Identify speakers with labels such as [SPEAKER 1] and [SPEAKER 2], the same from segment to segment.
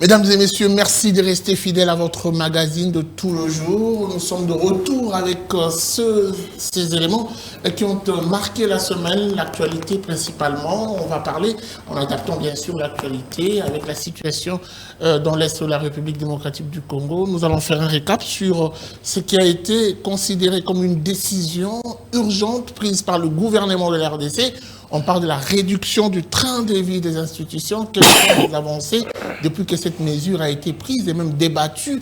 [SPEAKER 1] Mesdames et messieurs, merci de rester fidèles à votre magazine de tout le jour. Nous sommes de retour avec ces éléments qui ont marqué la semaine, l'actualité principalement. On va parler, en adaptant bien sûr l'actualité avec la situation dans l'Est de la République démocratique du Congo. Nous allons faire un récap sur ce qui a été considéré comme une décision urgente prise par le gouvernement de la RDC. On parle de la réduction du train de vie des institutions. Quelles sont les avancées depuis que cette mesure a été prise et même débattue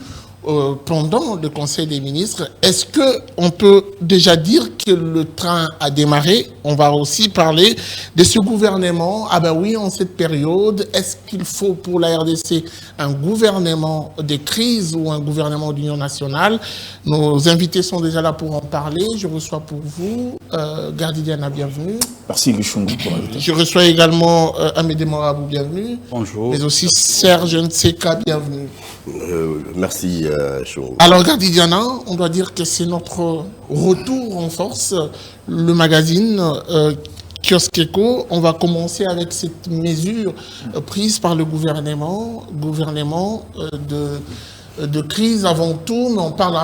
[SPEAKER 1] pendant le Conseil des ministres? Est-ce qu'on peut déjà dire que le train a démarré? On va aussi parler de ce gouvernement. Ah ben oui, en cette période, est-ce qu'il faut pour la RDC un gouvernement de crise ou un gouvernement d'union nationale? Nos invités sont déjà là pour en parler. Je reçois pour vous Gardidiana, bienvenue.
[SPEAKER 2] Merci Luchungu.
[SPEAKER 1] Je reçois également Amédée Morabou, bienvenue.
[SPEAKER 3] Bonjour.
[SPEAKER 1] Mais aussi Serge Nseka, bienvenue.
[SPEAKER 4] Merci Chungu.
[SPEAKER 1] Alors Gardidiana, on doit dire que c'est notre retour en force, le magazine Kiosque Eco. On va commencer avec cette mesure prise par le gouvernement de crise avant tout, mais on parle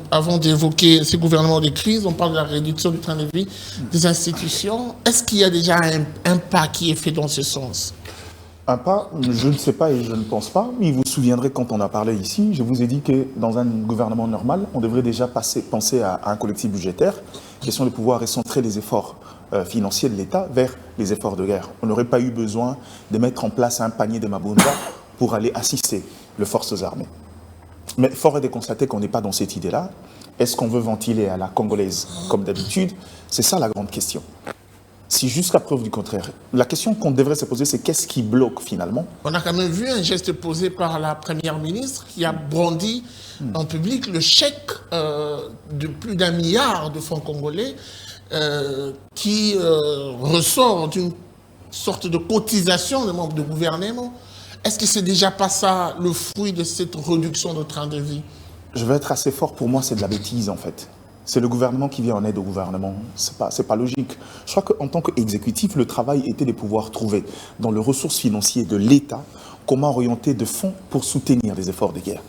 [SPEAKER 1] avant d'évoquer ces gouvernements de crise, on parle de la réduction du train de vie des institutions. Est-ce qu'il y a déjà un pas qui est fait dans ce sens?
[SPEAKER 2] Un pas, je ne sais pas et je ne pense pas, mais vous vous souviendrez quand on a parlé ici, je vous ai dit que dans un gouvernement normal, on devrait déjà penser à un collectif budgétaire, question de pouvoir recentrer les efforts financiers de l'État vers les efforts de guerre. On n'aurait pas eu besoin de mettre en place un panier de Mabunda pour aller assister les forces armées. Mais fort est de constater qu'on n'est pas dans cette idée-là. Est-ce qu'on veut ventiler à la congolaise comme d'habitude? C'est ça la grande question. Si jusqu'à preuve du contraire, la question qu'on devrait se poser, c'est qu'est-ce qui bloque finalement?
[SPEAKER 1] On a quand même vu un geste posé par la première ministre qui a brandi en public le chèque de plus d'1 milliard de francs congolais qui ressort d'une sorte de cotisation des membres du gouvernement. Est-ce que c'est déjà pas ça le fruit de cette réduction de train de vie?
[SPEAKER 2] Je vais être assez fort, pour moi c'est de la bêtise en fait. C'est le gouvernement qui vient en aide au gouvernement. C'est pas logique. Je crois qu'en tant qu'exécutif, le travail était de pouvoir trouver dans les ressources financières de l'État comment orienter de fonds pour soutenir les efforts de guerre.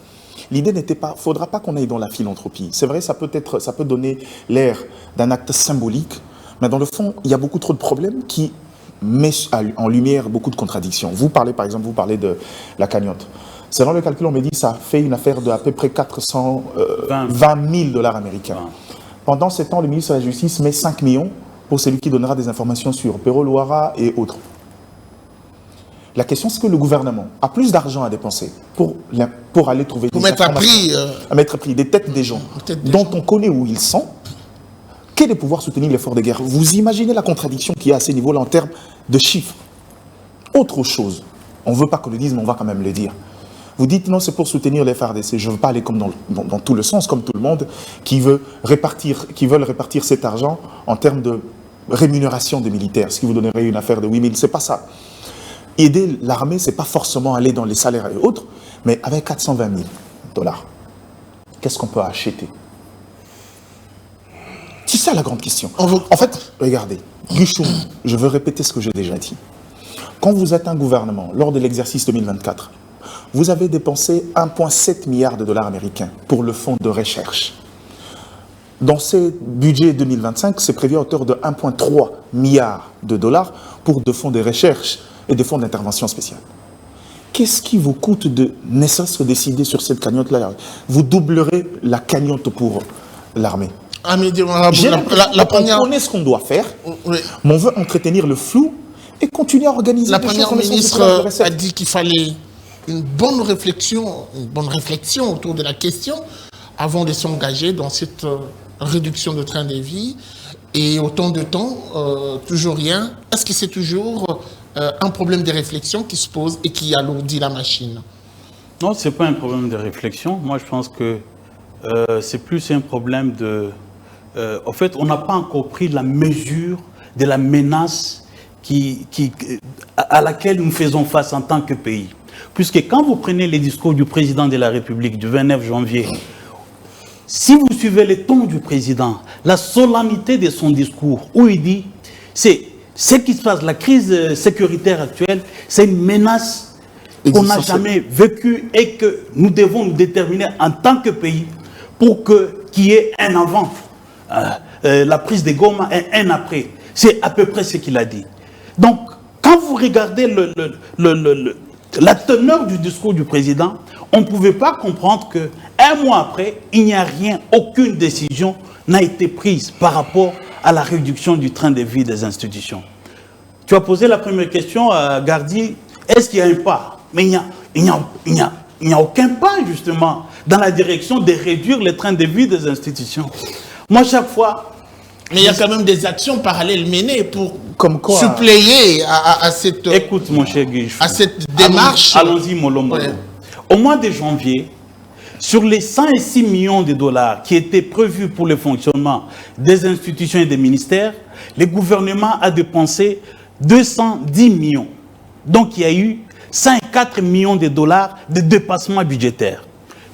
[SPEAKER 2] L'idée n'était pas, faudra pas qu'on aille dans la philanthropie. C'est vrai, ça peut donner l'air d'un acte symbolique, mais dans le fond, il y a beaucoup trop de problèmes qui mettent en lumière beaucoup de contradictions. Vous parlez de la cagnotte. Selon le calcul, on me dit que ça fait une affaire de à peu près 420 000 dollars américains. Pendant ce temps, le ministre de la Justice met 5 millions pour celui qui donnera des informations sur Pero Luara et autres. La question, c'est que le gouvernement a plus d'argent à dépenser pour aller trouver des informations, à mettre à prix des têtes des gens dont on connaît où ils sont, que de pouvoir soutenir l'effort de guerre. Vous imaginez la contradiction qu'il y a à ce niveau-là en termes de chiffres. Autre chose, on ne veut pas que le dise, mais on va quand même le dire. Vous dites non, c'est pour soutenir les FARDC. Je ne veux pas aller comme dans tout le sens, comme tout le monde, qui veulent répartir cet argent en termes de rémunération des militaires. Ce qui vous donnerait une affaire de 8 000, ce n'est pas ça. Aider l'armée, ce n'est pas forcément aller dans les salaires et autres, mais avec 420 000 dollars, qu'est-ce qu'on peut acheter? C'est ça la grande question. En fait, regardez, Guichou, je veux répéter ce que j'ai déjà dit. Quand vous êtes un gouvernement, lors de l'exercice 2024, vous avez dépensé 1,7 milliard de dollars américains pour le fonds de recherche. Dans ce budget 2025, c'est prévu à hauteur de 1,3 milliard de dollars pour de fonds de recherche et de fonds d'intervention spéciale. Qu'est-ce qui vous coûte de naissance décider sur cette cagnotte-là? Vous doublerez la cagnotte pour l'armée.
[SPEAKER 1] On
[SPEAKER 2] connaît ce qu'on doit faire,
[SPEAKER 1] oui.
[SPEAKER 2] Mais on veut entretenir le flou et continuer à organiser.
[SPEAKER 1] La première ministre a dit qu'il fallait une bonne réflexion autour de la question avant de s'engager dans cette réduction de train de vie. Et autant de temps, toujours rien. Est-ce que c'est toujours un problème de réflexion qui se pose et qui alourdit la machine?
[SPEAKER 3] Non, ce n'est pas un problème de réflexion. Moi, je pense que c'est plus un problème de... en fait, on n'a pas encore pris la mesure de la menace à laquelle nous faisons face en tant que pays. Puisque quand vous prenez les discours du président de la République du 29 janvier, si vous suivez le ton du président, la solennité de son discours, où il dit, c'est ce qui se passe, la crise sécuritaire actuelle, c'est une menace qu'on n'a jamais vécu et que nous devons nous déterminer en tant que pays pour qu'il y ait un avant. La prise de Goma et un après. C'est à peu près ce qu'il a dit. Donc, quand vous regardez la teneur du discours du président, on ne pouvait pas comprendre qu'un mois après, il n'y a rien, aucune décision n'a été prise par rapport à la réduction du train de vie des institutions. Tu as posé la première question à Gardi, est-ce qu'il y a un pas? Mais il n'y a aucun pas, justement, dans la direction de réduire les trains de vie des institutions. Moi, chaque fois...
[SPEAKER 1] Mais il y a quand même des actions parallèles menées pour
[SPEAKER 2] suppléer
[SPEAKER 1] à cette...
[SPEAKER 3] Écoute, mon cher Guichou,
[SPEAKER 1] à cette démarche...
[SPEAKER 3] Allons-y, Molombo. Ouais. Au mois de janvier, sur les 106 millions de dollars qui étaient prévus pour le fonctionnement des institutions et des ministères, le gouvernement a dépensé 210 millions. Donc, il y a eu 104 millions de dollars de dépassement budgétaire.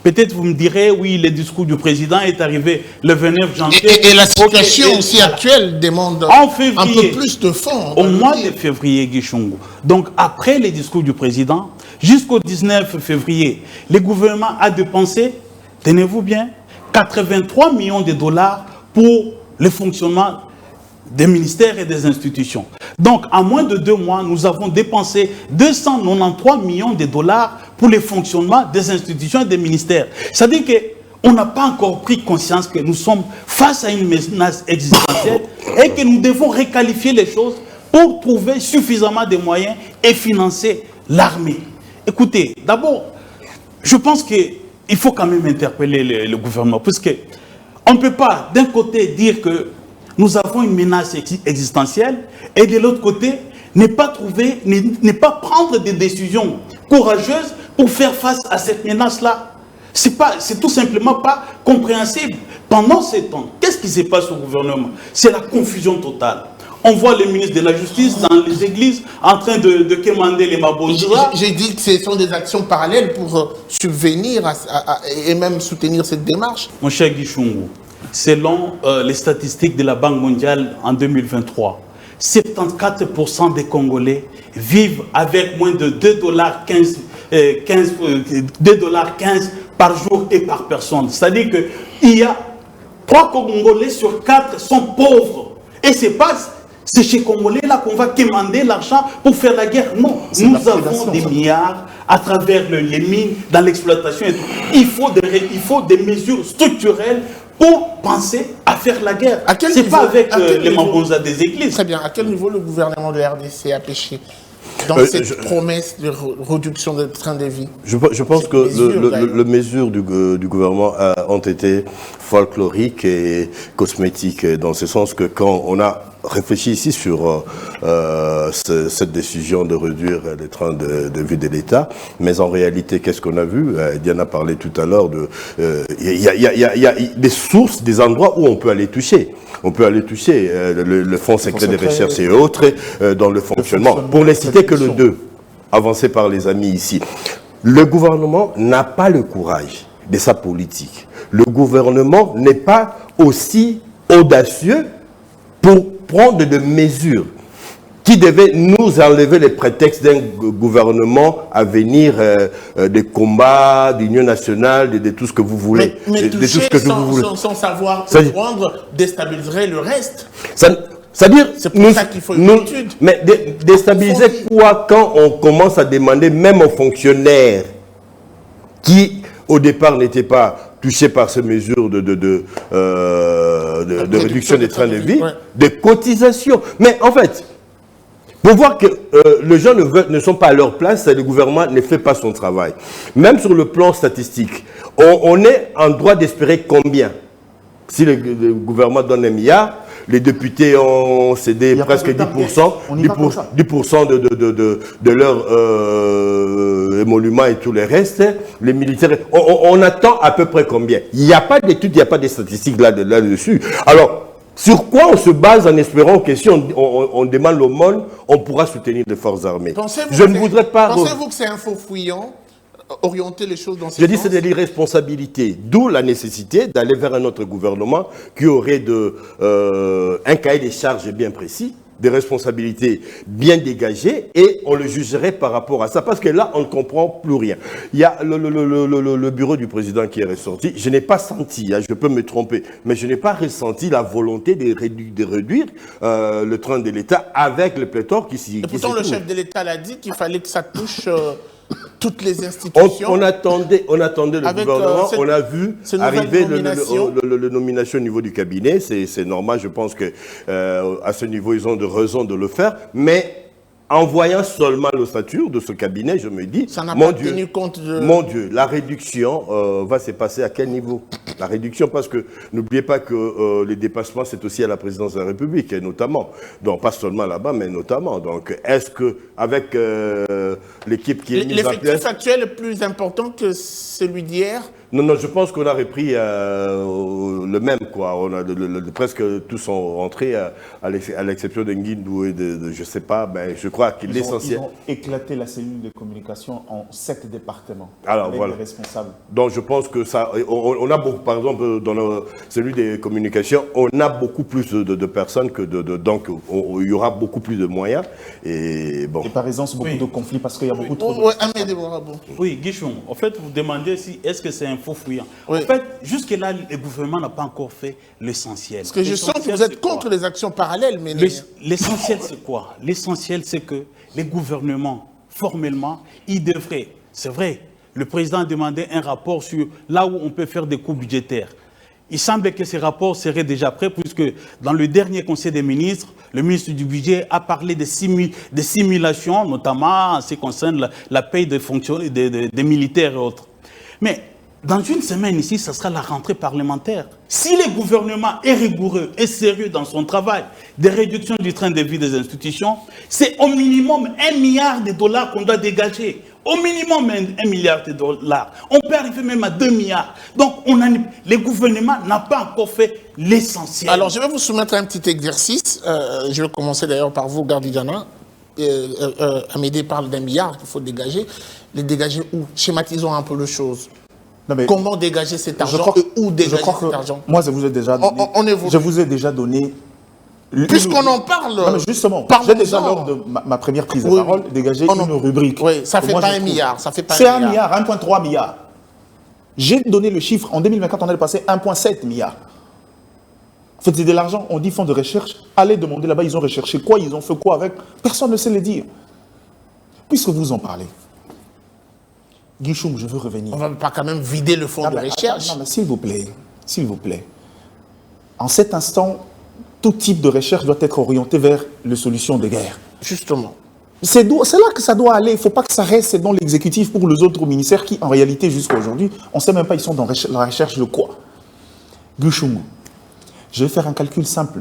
[SPEAKER 3] Peut-être vous me direz, oui, le discours du président est arrivé le 29 janvier.
[SPEAKER 1] Et la situation aussi actuelle demande
[SPEAKER 3] en février,
[SPEAKER 1] un peu plus de fonds.
[SPEAKER 3] Au mois de février, Guichungu. Donc, après les discours du président, jusqu'au 19 février, le gouvernement a dépensé, tenez-vous bien, 83 millions de dollars pour le fonctionnement des ministères et des institutions. Donc, en moins de 2 mois, nous avons dépensé 293 millions de dollars pour le fonctionnement des institutions et des ministères. C'est-à-dire qu'on n'a pas encore pris conscience que nous sommes face à une menace existentielle et que nous devons requalifier les choses pour trouver suffisamment de moyens et financer l'armée. Écoutez, d'abord, je pense qu'il faut quand même interpeller le gouvernement, puisqu'on ne peut pas, d'un côté, dire que nous avons une menace existentielle et de l'autre côté, ne pas prendre des décisions courageuses pour faire face à cette menace-là. C'est tout simplement pas compréhensible. Pendant ces temps, qu'est-ce qui se passe au gouvernement? C'est la confusion totale. On voit les ministres de la Justice dans les églises en train de quémander les mabonjoua.
[SPEAKER 1] J'ai dit que ce sont des actions parallèles pour subvenir et même soutenir cette démarche.
[SPEAKER 3] Mon cher Guichungu, selon les statistiques de la Banque mondiale en 2023, 74% des Congolais vivent avec moins de 2,15$ par jour et par personne. C'est-à-dire qu'il y a 3 Congolais sur 4 sont pauvres. Et c'est chez Congolais-là qu'on va quémander l'argent pour faire la guerre. Non, nous avons des milliards à travers les mines, dans l'exploitation et tout. Il faut des mesures structurelles pour penser à faire la guerre. Ce n'est pas avec les mambonza des églises.
[SPEAKER 1] Très bien. À quel niveau le gouvernement de la RDC a péché dans cette promesse de réduction des trains de vie?
[SPEAKER 4] Je pense que les mesures du gouvernement ont été folkloriques et cosmétiques, dans ce sens que quand on a réfléchi ici sur cette décision de réduire les trains de vie de l'État, mais en réalité, qu'est-ce qu'on a vu? Diana a parlé tout à l'heure de... Il y a des sources, des endroits où on peut aller toucher. On peut aller toucher le Fonds secret de recherche et autres dans le fonctionnement. Pour ne citer que le 2, avancé par les amis ici. Le gouvernement n'a pas le courage de sa politique. Le gouvernement n'est pas aussi audacieux pour prendre des mesures qui devaient nous enlever les prétextes d'un gouvernement à venir des combats, d'union nationale, de tout ce que vous voulez.
[SPEAKER 1] Mais
[SPEAKER 4] de tout ce que vous voulez.
[SPEAKER 1] Sans savoir où prendre, déstabiliserait le reste.
[SPEAKER 4] C'est-à-dire,
[SPEAKER 1] c'est pour ça qu'il faut une étude.
[SPEAKER 4] Mais déstabiliser quoi quand on commence à demander même aux fonctionnaires qui, au départ, n'étaient pas touchés par ces mesures de réduction des trains de vie, des cotisations. Mais en fait, pour voir que les gens ne sont pas à leur place, le gouvernement ne fait pas son travail. Même sur le plan statistique, on est en droit d'espérer combien? Si le gouvernement donne 1 milliard, les députés ont cédé presque 10%, 10% de leurs émoluments et tout le reste. Les militaires, on attend à peu près combien? Il n'y a pas d'études, il n'y a pas de statistiques là-dessus. Alors, sur quoi on se base en espérant que si on demande l'aumône, on pourra soutenir les forces armées? Je ne voudrais pas...
[SPEAKER 1] Pensez-vous que c'est un faux fouillant? Orienter les choses dans ce sens?
[SPEAKER 4] Je dis c'est de l'irresponsabilité, d'où la nécessité d'aller vers un autre gouvernement qui aurait un cahier des charges bien précis des responsabilités bien dégagées et on le jugerait par rapport à ça. Parce que là, on ne comprend plus rien. Il y a le bureau du président qui est ressorti. Je n'ai pas senti, je peux me tromper, mais je n'ai pas ressenti la volonté de réduire le train de l'État avec le pléthore qui s'y...
[SPEAKER 1] Et pourtant, le chef de l'État l'a dit qu'il fallait que ça touche toutes les institutions.
[SPEAKER 4] On attendait le
[SPEAKER 1] avec,
[SPEAKER 4] gouvernement, on a vu arriver le nomination au niveau du cabinet. C'est normal, je pense que à ce niveau, ils ont de raison de le faire. Mais en voyant seulement l'ossature de ce cabinet, je me dis,
[SPEAKER 1] ça n'a pas tenu compte de...
[SPEAKER 4] Mon Dieu, la réduction va se passer à quel niveau? La réduction, parce que n'oubliez pas que les dépassements, c'est aussi à la présidence de la République, et notamment. Donc, pas seulement là-bas, mais notamment. Donc, est-ce qu'avec l'équipe qui est mise en place...
[SPEAKER 1] L'effectif actuel est plus important que celui d'hier?
[SPEAKER 4] Non, je pense qu'on a repris le même, quoi. On a presque tous sont rentrés, à l'exception de Nguindou et de je sais pas, mais je crois que l'essentiel...
[SPEAKER 2] Ils ont éclaté la cellule de communication en 7 départements.
[SPEAKER 4] Alors,
[SPEAKER 2] avec
[SPEAKER 4] voilà.
[SPEAKER 2] les responsables.
[SPEAKER 4] Donc, je pense que ça... On a beaucoup, par exemple, dans celui des communications, on a beaucoup plus de personnes que donc, il y aura beaucoup plus de moyens. Et bon...
[SPEAKER 2] Et par exemple, beaucoup de conflits parce qu'il y a beaucoup trop de...
[SPEAKER 3] Oui, Guichon, en fait, vous demandez si est-ce que c'est un faux fuyant.
[SPEAKER 1] Oui.
[SPEAKER 3] En fait, jusque-là, le gouvernement n'a pas encore fait l'essentiel.
[SPEAKER 1] Parce que je sens que vous êtes contre les actions parallèles. Mais
[SPEAKER 3] l'essentiel, c'est quoi? L'essentiel, c'est que les gouvernements, formellement, ils devraient, c'est vrai, le président a demandé un rapport sur là où on peut faire des coupes budgétaires. Il semble que ces rapports seraient déjà prêts, puisque dans le dernier Conseil des ministres, le ministre du Budget a parlé des simulations, notamment en ce qui concerne la paye des fonctionnaires, des militaires et autres. Mais dans une semaine ici, ce sera la rentrée parlementaire. Si le gouvernement est rigoureux et sérieux dans son travail de réduction du train de vie des institutions, c'est au minimum 1 milliard de dollars qu'on doit dégager. Au minimum 1 milliard de dollars. On peut arriver même à 2 milliards. Donc, le gouvernement n'a pas encore fait l'essentiel.
[SPEAKER 1] Alors, je vais vous soumettre un petit exercice. Je vais commencer d'ailleurs par vous, Gardidiana. Amédée parle d'1 milliard qu'il faut dégager. Les dégager où? Schématisons un peu les choses. Non, comment dégager cet argent et où dégager cet argent?
[SPEAKER 2] Moi, je vous ai déjà donné, je vous ai déjà donné...
[SPEAKER 1] Puisqu'on en parle...
[SPEAKER 2] Non, mais justement, j'ai déjà, lors de ma première prise de parole, dégagé une rubrique.
[SPEAKER 1] Oui, ça ne fait pas 1 milliard.
[SPEAKER 2] C'est 1 milliard, 1,3 milliard. J'ai donné le chiffre, en 2024, on est passé 1,7 milliard. En fait, c'est de l'argent, on dit fonds de recherche. Allez demander là-bas, ils ont recherché quoi, ils ont fait quoi avec. Personne ne sait le dire. Puisque vous en parlez. Guichoum, je veux revenir.
[SPEAKER 1] On ne va pas quand même vider le fonds de recherche.
[SPEAKER 2] Non, mais s'il vous plaît. En cet instant, tout type de recherche doit être orienté vers les solutions de guerre.
[SPEAKER 1] Justement.
[SPEAKER 2] C'est là que ça doit aller. Il ne faut pas que ça reste dans l'exécutif pour les autres ministères qui, en réalité, jusqu'à aujourd'hui, on ne sait même pas, ils sont dans la recherche de quoi. Guichoum, je vais faire un calcul simple.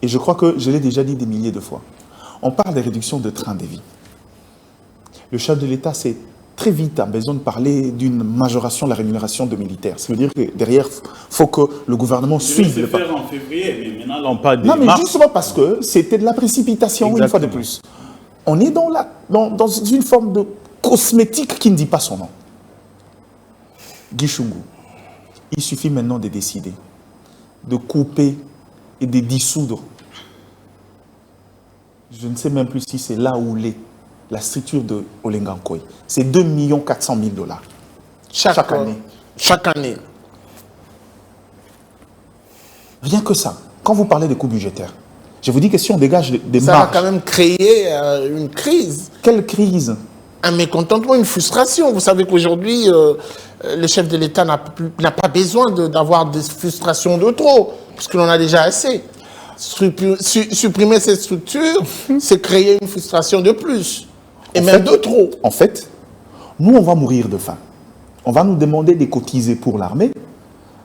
[SPEAKER 2] Et je crois que je l'ai déjà dit des milliers de fois. On parle de réduction de train de vie. Le chef de l'État, c'est très vite a besoin de parler d'une majoration de la rémunération de militaires. Ça veut dire que derrière, il faut que le gouvernement suive le pas.
[SPEAKER 3] faire en février, mais maintenant on parle de
[SPEAKER 2] non, mais justement parce que c'était de la précipitation. Exactement. Une fois de plus. On est dans une forme de cosmétique qui ne dit pas son nom. Guichungu, il suffit maintenant de décider, de couper et de dissoudre. Je ne sais même plus si c'est là où l'est la structure de Olengankoy. C'est 2 400 000 $. Chaque année.
[SPEAKER 1] Chaque année.
[SPEAKER 2] Rien que ça. Quand vous parlez de coûts budgétaires, je vous dis que si on dégage des
[SPEAKER 1] ça
[SPEAKER 2] marges...
[SPEAKER 1] va quand même créer une crise.
[SPEAKER 2] Quelle crise?
[SPEAKER 1] Un mécontentement, une frustration. Vous savez qu'aujourd'hui, le chef de l'État n'a pas besoin d'avoir des frustrations de trop, parce que l'on a déjà assez. Supprimer ces structures, c'est créer une frustration de plus. Et même de trop.
[SPEAKER 2] En fait, nous, on va mourir de faim. On va nous demander de cotiser pour l'armée,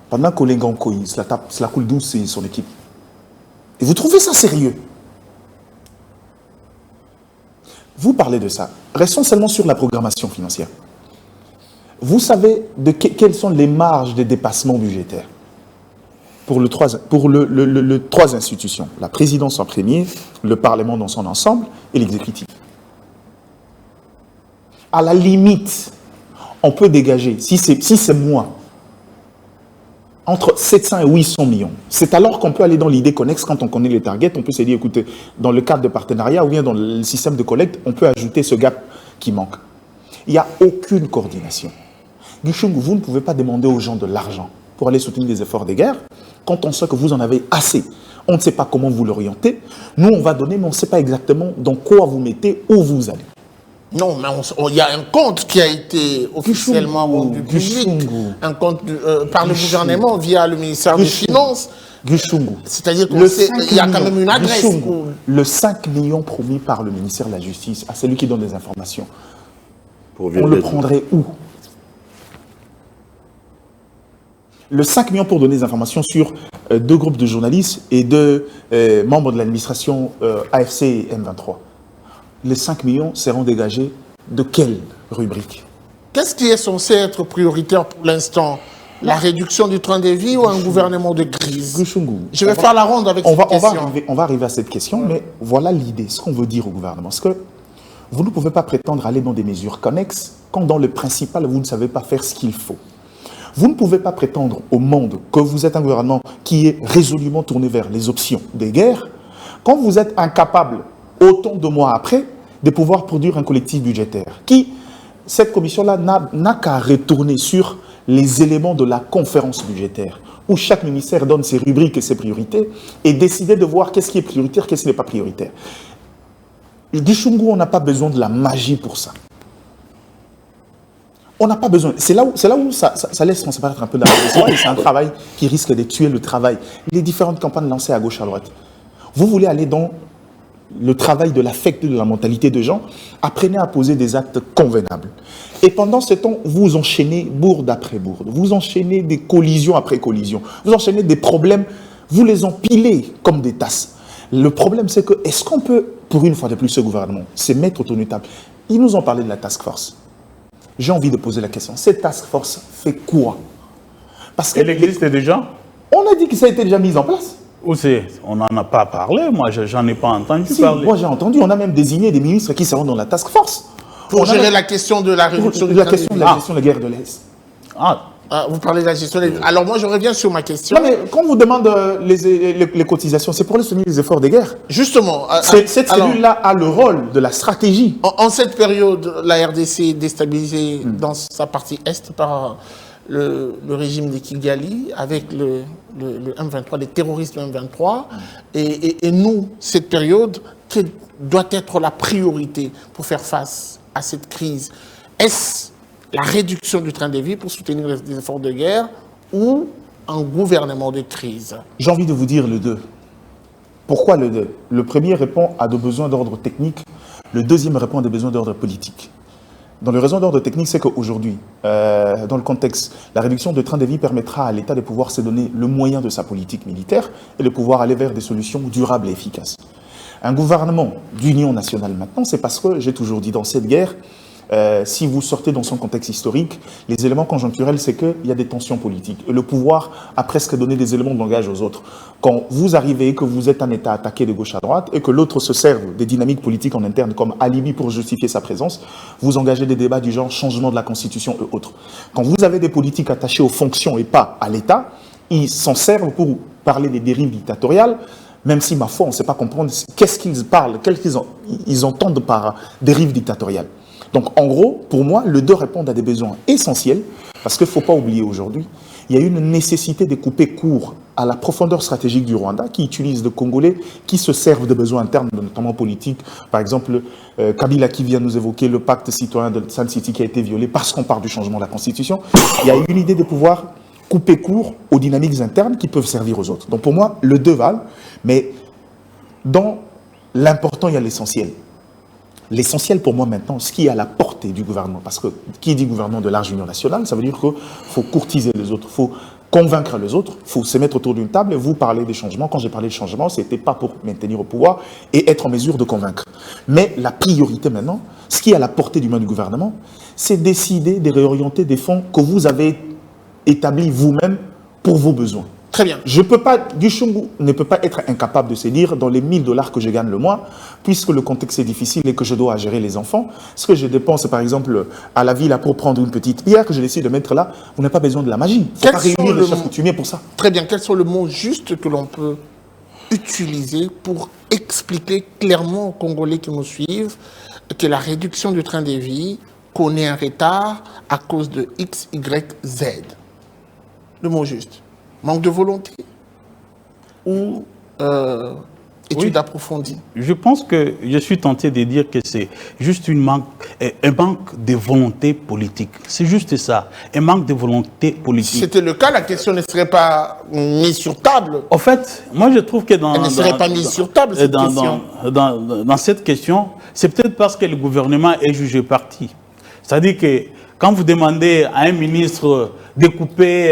[SPEAKER 2] pendant qu'Olengankoy se la coule douce et son équipe. Et vous trouvez ça sérieux? Vous parlez de ça. Restons seulement sur la programmation financière. Vous savez quelles sont les marges de dépassement budgétaire pour les trois institutions, la présidence en premier, le Parlement dans son ensemble et l'exécutif. À la limite, on peut dégager, si c'est moi, Entre 700 et 800 millions. C'est alors qu'on peut aller dans l'idée connexe, quand on connaît les targets, on peut se dire, écoutez, dans le cadre de partenariat ou bien dans le système de collecte, on peut ajouter ce gap qui manque. Il n'y a aucune coordination. Guichungu, vous ne pouvez pas demander aux gens de l'argent pour aller soutenir les efforts de guerre quand on sait que vous en avez assez. On ne sait pas comment vous l'orientez. Nous, on va donner, mais on ne sait pas exactement dans quoi vous mettez, où vous allez.
[SPEAKER 1] Non, mais il y a un compte qui a été officiellement rendu public, un compte par le gouvernement via le ministère des Finances. C'est-à-dire qu'il y a quand même une adresse.
[SPEAKER 2] Le 5 millions promis par le ministère de la Justice à celui qui donne des informations, on le prendrait où? Le 5 millions pour donner des informations sur 2 groupes de journalistes et 2 membres de l'administration AFC et M23. Les 5 millions seront dégagés de quelle rubrique?
[SPEAKER 1] Qu'est-ce qui est censé être prioritaire pour l'instant? La réduction du train de vie ou un gouvernement de crise? Je vais faire la ronde avec cette question.
[SPEAKER 2] On va arriver à cette question, mais voilà l'idée, ce qu'on veut dire au gouvernement. Parce que vous ne pouvez pas prétendre aller dans des mesures connexes quand dans le principal, vous ne savez pas faire ce qu'il faut. Vous ne pouvez pas prétendre au monde que vous êtes un gouvernement qui est résolument tourné vers les options des guerres quand vous êtes incapable, autant de mois après, de pouvoir produire un collectif budgétaire. Cette commission-là n'a qu'à retourner sur les éléments de la conférence budgétaire, où chaque ministère donne ses rubriques et ses priorités, et décider de voir qu'est-ce qui est prioritaire, qu'est-ce qui n'est pas prioritaire. Guichungu, on n'a pas besoin de la magie pour ça. On n'a pas besoin. C'est là où ça laisse transparaître un peu de la réflexion, et c'est un travail qui risque de tuer le travail. Les différentes campagnes lancées à gauche, à droite. Vous voulez aller dans le travail de l'affect, de la mentalité de gens, apprenez à poser des actes convenables. Et pendant ce temps, vous enchaînez bourde après bourde, vous enchaînez des collisions après collisions, vous enchaînez des problèmes, vous les empilez comme des tasses. Le problème, c'est que, est-ce qu'on peut, pour une fois de plus, ce gouvernement, se mettre autour d'une table? Ils nous ont parlé de la task force. J'ai envie de poser la question, cette task force fait quoi? Parce
[SPEAKER 3] qu'elle existe déjà?
[SPEAKER 2] On a dit que ça a été déjà mis en place.
[SPEAKER 3] Où c'est? On n'en a pas parlé, moi j'en ai pas entendu parler.
[SPEAKER 2] Moi j'ai entendu, on a même désigné des ministres qui seront dans la task force.
[SPEAKER 1] Pour gérer la question de la réduction
[SPEAKER 2] de la gestion de la guerre de l'Est.
[SPEAKER 1] Vous parlez de la gestion de l'Est. Alors moi je reviens sur ma question.
[SPEAKER 2] Non mais quand on vous demande les cotisations, c'est pour les soutenir les efforts de guerre.
[SPEAKER 1] Justement.
[SPEAKER 2] Cette cellule-là a le rôle de la stratégie.
[SPEAKER 1] En cette période, la RDC est déstabilisée dans sa partie Est par le régime de Kigali, avec le M23, les terroristes du M23. Et nous, cette période, quelle doit être la priorité pour faire face à cette crise? Est-ce la réduction du train de vie pour soutenir les efforts de guerre ou un gouvernement de crise?
[SPEAKER 2] J'ai envie de vous dire le 2. Pourquoi le 2? Le premier répond à des besoins d'ordre technique, le deuxième répond à des besoins d'ordre politique. Dans le raison d'ordre technique, c'est qu'aujourd'hui, dans le contexte, la réduction de train de vie permettra à l'État de pouvoir se donner le moyen de sa politique militaire et de pouvoir aller vers des solutions durables et efficaces. Un gouvernement d'union nationale maintenant, c'est parce que, j'ai toujours dit, dans cette guerre, si vous sortez dans son contexte historique, les éléments conjoncturels, c'est qu'il y a des tensions politiques. Et le pouvoir a presque donné des éléments de langage aux autres. Quand vous arrivez, que vous êtes un État attaqué de gauche à droite, et que l'autre se serve des dynamiques politiques en interne comme alibi pour justifier sa présence, vous engagez des débats du genre changement de la Constitution et autres. Quand vous avez des politiques attachées aux fonctions et pas à l'État, ils s'en servent pour parler des dérives dictatoriales, même si, ma foi, on ne sait pas comprendre qu'est-ce qu'ils parlent, ils entendent par dérive dictatoriale. Donc, en gros, pour moi, le 2 répond à des besoins essentiels, parce qu'il ne faut pas oublier aujourd'hui, il y a une nécessité de couper court à la profondeur stratégique du Rwanda, qui utilise le Congolais, qui se servent de besoins internes, notamment politiques. Par exemple, Kabila qui vient nous évoquer le pacte citoyen de Sun City qui a été violé parce qu'on parle du changement de la Constitution. Il y a une idée de pouvoir couper court aux dynamiques internes qui peuvent servir aux autres. Donc, pour moi, le 2 valent, mais dans l'important, il y a l'essentiel. L'essentiel pour moi maintenant, ce qui est à la portée du gouvernement, parce que qui dit gouvernement de large union nationale, ça veut dire qu'il faut courtiser les autres, il faut convaincre les autres, il faut se mettre autour d'une table et vous parler des changements. Quand j'ai parlé de changements, ce n'était pas pour maintenir au pouvoir et être en mesure de convaincre. Mais la priorité maintenant, ce qui est à la portée du main du gouvernement, c'est décider de réorienter des fonds que vous avez établis vous-même pour vos besoins.
[SPEAKER 1] Très bien.
[SPEAKER 2] Guichungu ne peut pas être incapable de se dire, dans les $1000 que je gagne le mois, puisque le contexte est difficile et que je dois gérer les enfants, ce que je dépense par exemple à la ville pour prendre une petite pierre que je décide de mettre là, vous n'avez pas besoin de la magie. Il ne faut pas réunir les chefs coutumiers pour ça.
[SPEAKER 1] Très bien. Quels sont les mots justes que l'on peut utiliser pour expliquer clairement aux Congolais qui nous suivent que la réduction du train de vie connaît un retard à cause de X, Y, Z? Le mot juste. Manque de volonté ou étude approfondie?
[SPEAKER 3] Je pense que je suis tenté de dire que c'est juste un manque de volonté politique. C'est juste ça, un manque de volonté politique.
[SPEAKER 1] Si c'était le cas, la question ne serait pas mise sur table.
[SPEAKER 3] En fait, moi je trouve que
[SPEAKER 1] Elle ne serait pas mise sur table, cette question.
[SPEAKER 3] Dans cette question, c'est peut-être parce que le gouvernement est jugé parti. C'est-à-dire que quand vous demandez à un ministre de couper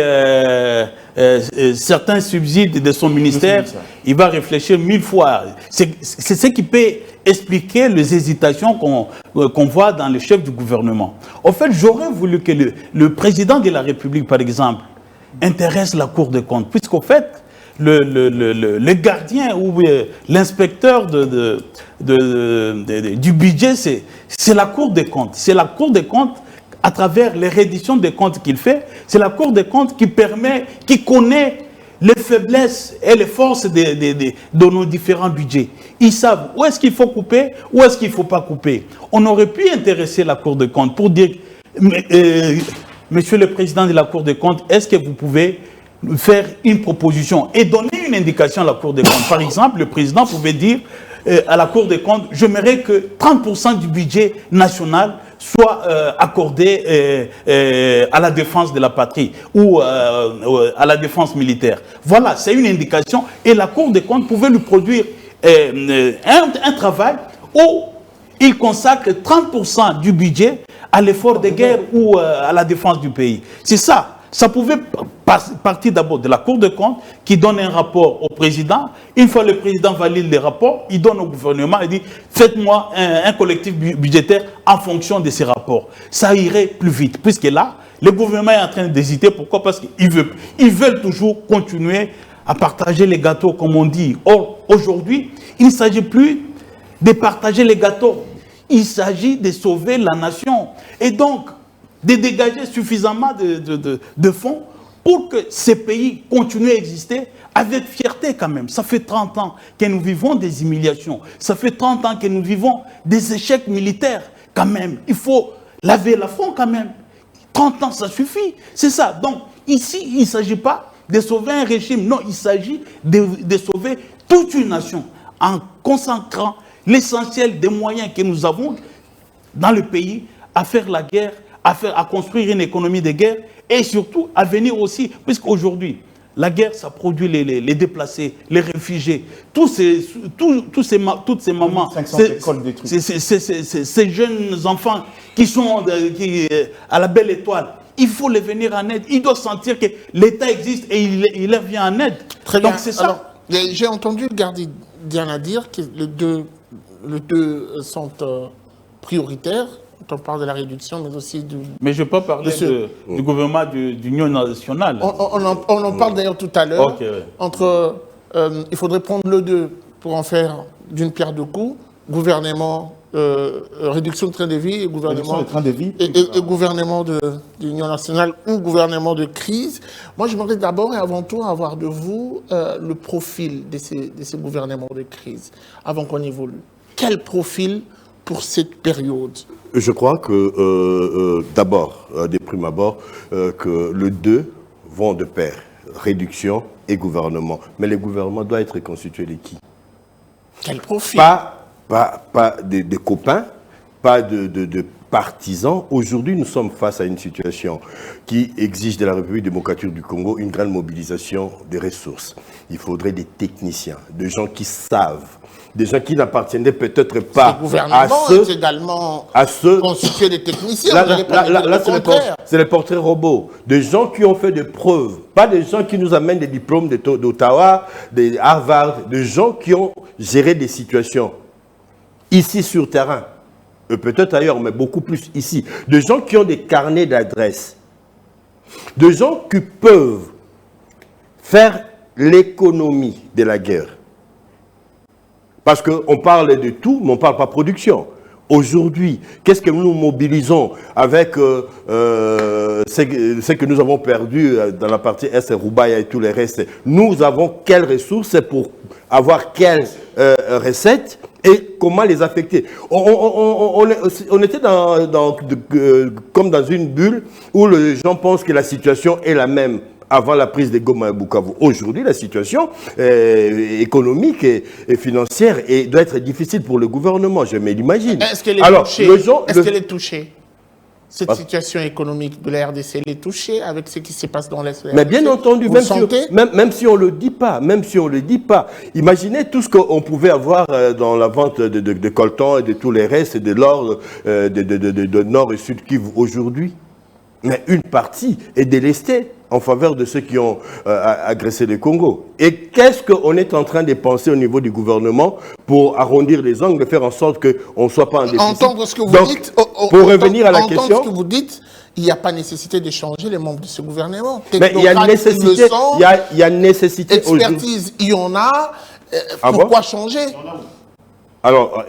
[SPEAKER 3] certains subsides de son ministère, il va réfléchir 1000 fois. C'est ce qui peut expliquer les hésitations qu'on voit dans les chefs du gouvernement. En fait, j'aurais voulu que le président de la République, par exemple, intéresse la Cour des comptes, puisqu'au fait, le gardien ou l'inspecteur du budget, c'est la Cour des comptes. C'est la Cour des comptes, à travers les redditions des comptes qu'il fait, c'est la Cour des comptes qui connaît les faiblesses et les forces de nos différents budgets. Ils savent où est-ce qu'il faut couper, où est-ce qu'il ne faut pas couper. On aurait pu intéresser la Cour des comptes pour dire, Monsieur le Président de la Cour des comptes, est-ce que vous pouvez faire une proposition et donner une indication à la Cour des comptes? Par exemple, le Président pouvait dire à la Cour des comptes, j'aimerais que 30% du budget national soit accordé à la défense de la patrie ou à la défense militaire. Voilà, c'est une indication. Et la Cour des comptes pouvait lui produire un travail où il consacre 30% du budget à l'effort de guerre ou à la défense du pays. C'est ça. Ça pouvait partir d'abord de la Cour des comptes qui donne un rapport au président. Une fois le président valide les rapports, il donne au gouvernement et dit « Faites-moi un collectif budgétaire en fonction de ces rapports ». Ça irait plus vite, puisque là, le gouvernement est en train d'hésiter. Pourquoi? Parce qu'ils veulent toujours continuer à partager les gâteaux, comme on dit. Or, aujourd'hui, il ne s'agit plus de partager les gâteaux. Il s'agit de sauver la nation. Et donc, de dégager suffisamment de fonds pour que ces pays continuent à exister avec fierté quand même. Ça fait 30 ans que nous vivons des humiliations. Ça fait 30 ans que nous vivons des échecs militaires quand même. Il faut laver la fond quand même. 30 ans, ça suffit. C'est ça. Donc, ici, il ne s'agit pas de sauver un régime. Non, il s'agit de sauver toute une nation en consacrant l'essentiel des moyens que nous avons dans le pays à faire la guerre, à construire une économie de guerre et surtout à venir aussi, puisqu'aujourd'hui, la guerre, ça produit les déplacés, les réfugiés, toutes ces mamans, ces jeunes enfants qui sont à la belle étoile. Il faut les venir en aide. Ils doivent sentir que l'État existe et il leur vient en aide.
[SPEAKER 1] Très
[SPEAKER 3] Donc
[SPEAKER 1] bien.
[SPEAKER 3] c'est ça.
[SPEAKER 1] J'ai entendu le gardien dire que les deux sont prioritaires. On parle de la réduction, mais aussi du...
[SPEAKER 3] Mais je ne vais pas parler du gouvernement d'union nationale.
[SPEAKER 1] On en parle d'ailleurs tout à l'heure.
[SPEAKER 3] Okay, ouais.
[SPEAKER 1] Entre, il faudrait prendre le deux pour en faire d'une pierre deux coups. Gouvernement, réduction de train de vie et gouvernement, et gouvernement de l'union nationale ou gouvernement de crise. Moi, j'aimerais d'abord et avant tout avoir de vous le profil de ces gouvernements de crise, avant qu'on évolue. Quel profil pour cette période?
[SPEAKER 4] Je crois que, d'abord, des prime abord, que les deux vont de pair, réduction et gouvernement. Mais le gouvernement doit être constitué de qui?
[SPEAKER 1] Quel profil?
[SPEAKER 4] Pas de copains, pas de partisans. Aujourd'hui, nous sommes face à une situation qui exige de la République démocratique du Congo une grande mobilisation des ressources. Il faudrait des techniciens, des gens qui savent, des gens qui n'appartiendraient peut-être pas à ceux...
[SPEAKER 1] également
[SPEAKER 4] à ceux
[SPEAKER 1] constitués des techniciens.
[SPEAKER 4] Là c'est les portraits robots. Des gens qui ont fait des preuves. Pas des gens qui nous amènent des diplômes d'Ottawa, de Harvard. Des gens qui ont géré des situations ici sur terrain. Peut-être ailleurs, mais beaucoup plus ici. Des gens qui ont des carnets d'adresses. Des gens qui peuvent faire l'économie de la guerre. Parce qu'on parle de tout, mais on ne parle pas production. Aujourd'hui, qu'est-ce que nous mobilisons avec ce que nous avons perdu dans la partie Est, Roubaïa et tous les restes? Nous avons quelles ressources pour avoir quelles recettes et comment les affecter? On était comme dans une bulle où les gens pensent que la situation est la même avant la prise de Goma et Bukavu. Aujourd'hui, la situation économique et financière doit être difficile pour le gouvernement, je me l'imagine.
[SPEAKER 1] Est-ce qu'elle est touchée? Est-ce qu'elle est touchée? Cette situation économique de la RDC, elle est touchée avec ce qui se passe dans l'Est de la RDC?
[SPEAKER 4] Mais bien entendu, même si on ne le dit pas, imaginez tout ce qu'on pouvait avoir dans la vente de coltan et de tous les restes, de l'or de Nord et Sud Kivu aujourd'hui. Mais une partie est délestée en faveur de ceux qui ont agressé le Congo. Et qu'est-ce qu'on est en train de penser au niveau du gouvernement pour arrondir les angles, faire en sorte qu'on ne soit pas en déficit?
[SPEAKER 1] Entendre ce que vous dites,
[SPEAKER 4] pour revenir à la question,
[SPEAKER 1] ce que vous dites, il n'y a pas nécessité de changer les membres de ce gouvernement.
[SPEAKER 4] Mais il y a nécessité,
[SPEAKER 1] expertise, il y en a. Pourquoi changer?
[SPEAKER 4] Alors,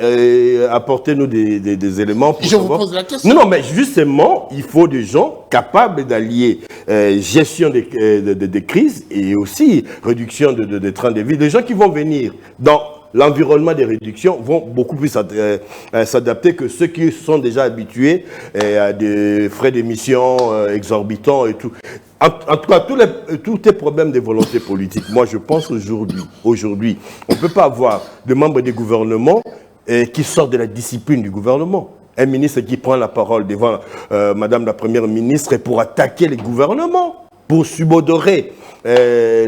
[SPEAKER 4] apportez-nous des éléments pour
[SPEAKER 1] Je vous pose la question.
[SPEAKER 4] Non, mais justement, il faut des gens capables d'allier gestion des crises et aussi réduction de train de vie. Des gens qui vont venir dans l'environnement des réductions vont beaucoup plus s'adapter que ceux qui sont déjà habitués à des frais d'émission exorbitants et tout. En tout cas, tous les problèmes de volonté politique, moi je pense aujourd'hui, on ne peut pas avoir de membres du gouvernement qui sortent de la discipline du gouvernement. Un ministre qui prend la parole devant Madame la Première ministre pour attaquer le gouvernement, pour subodorer le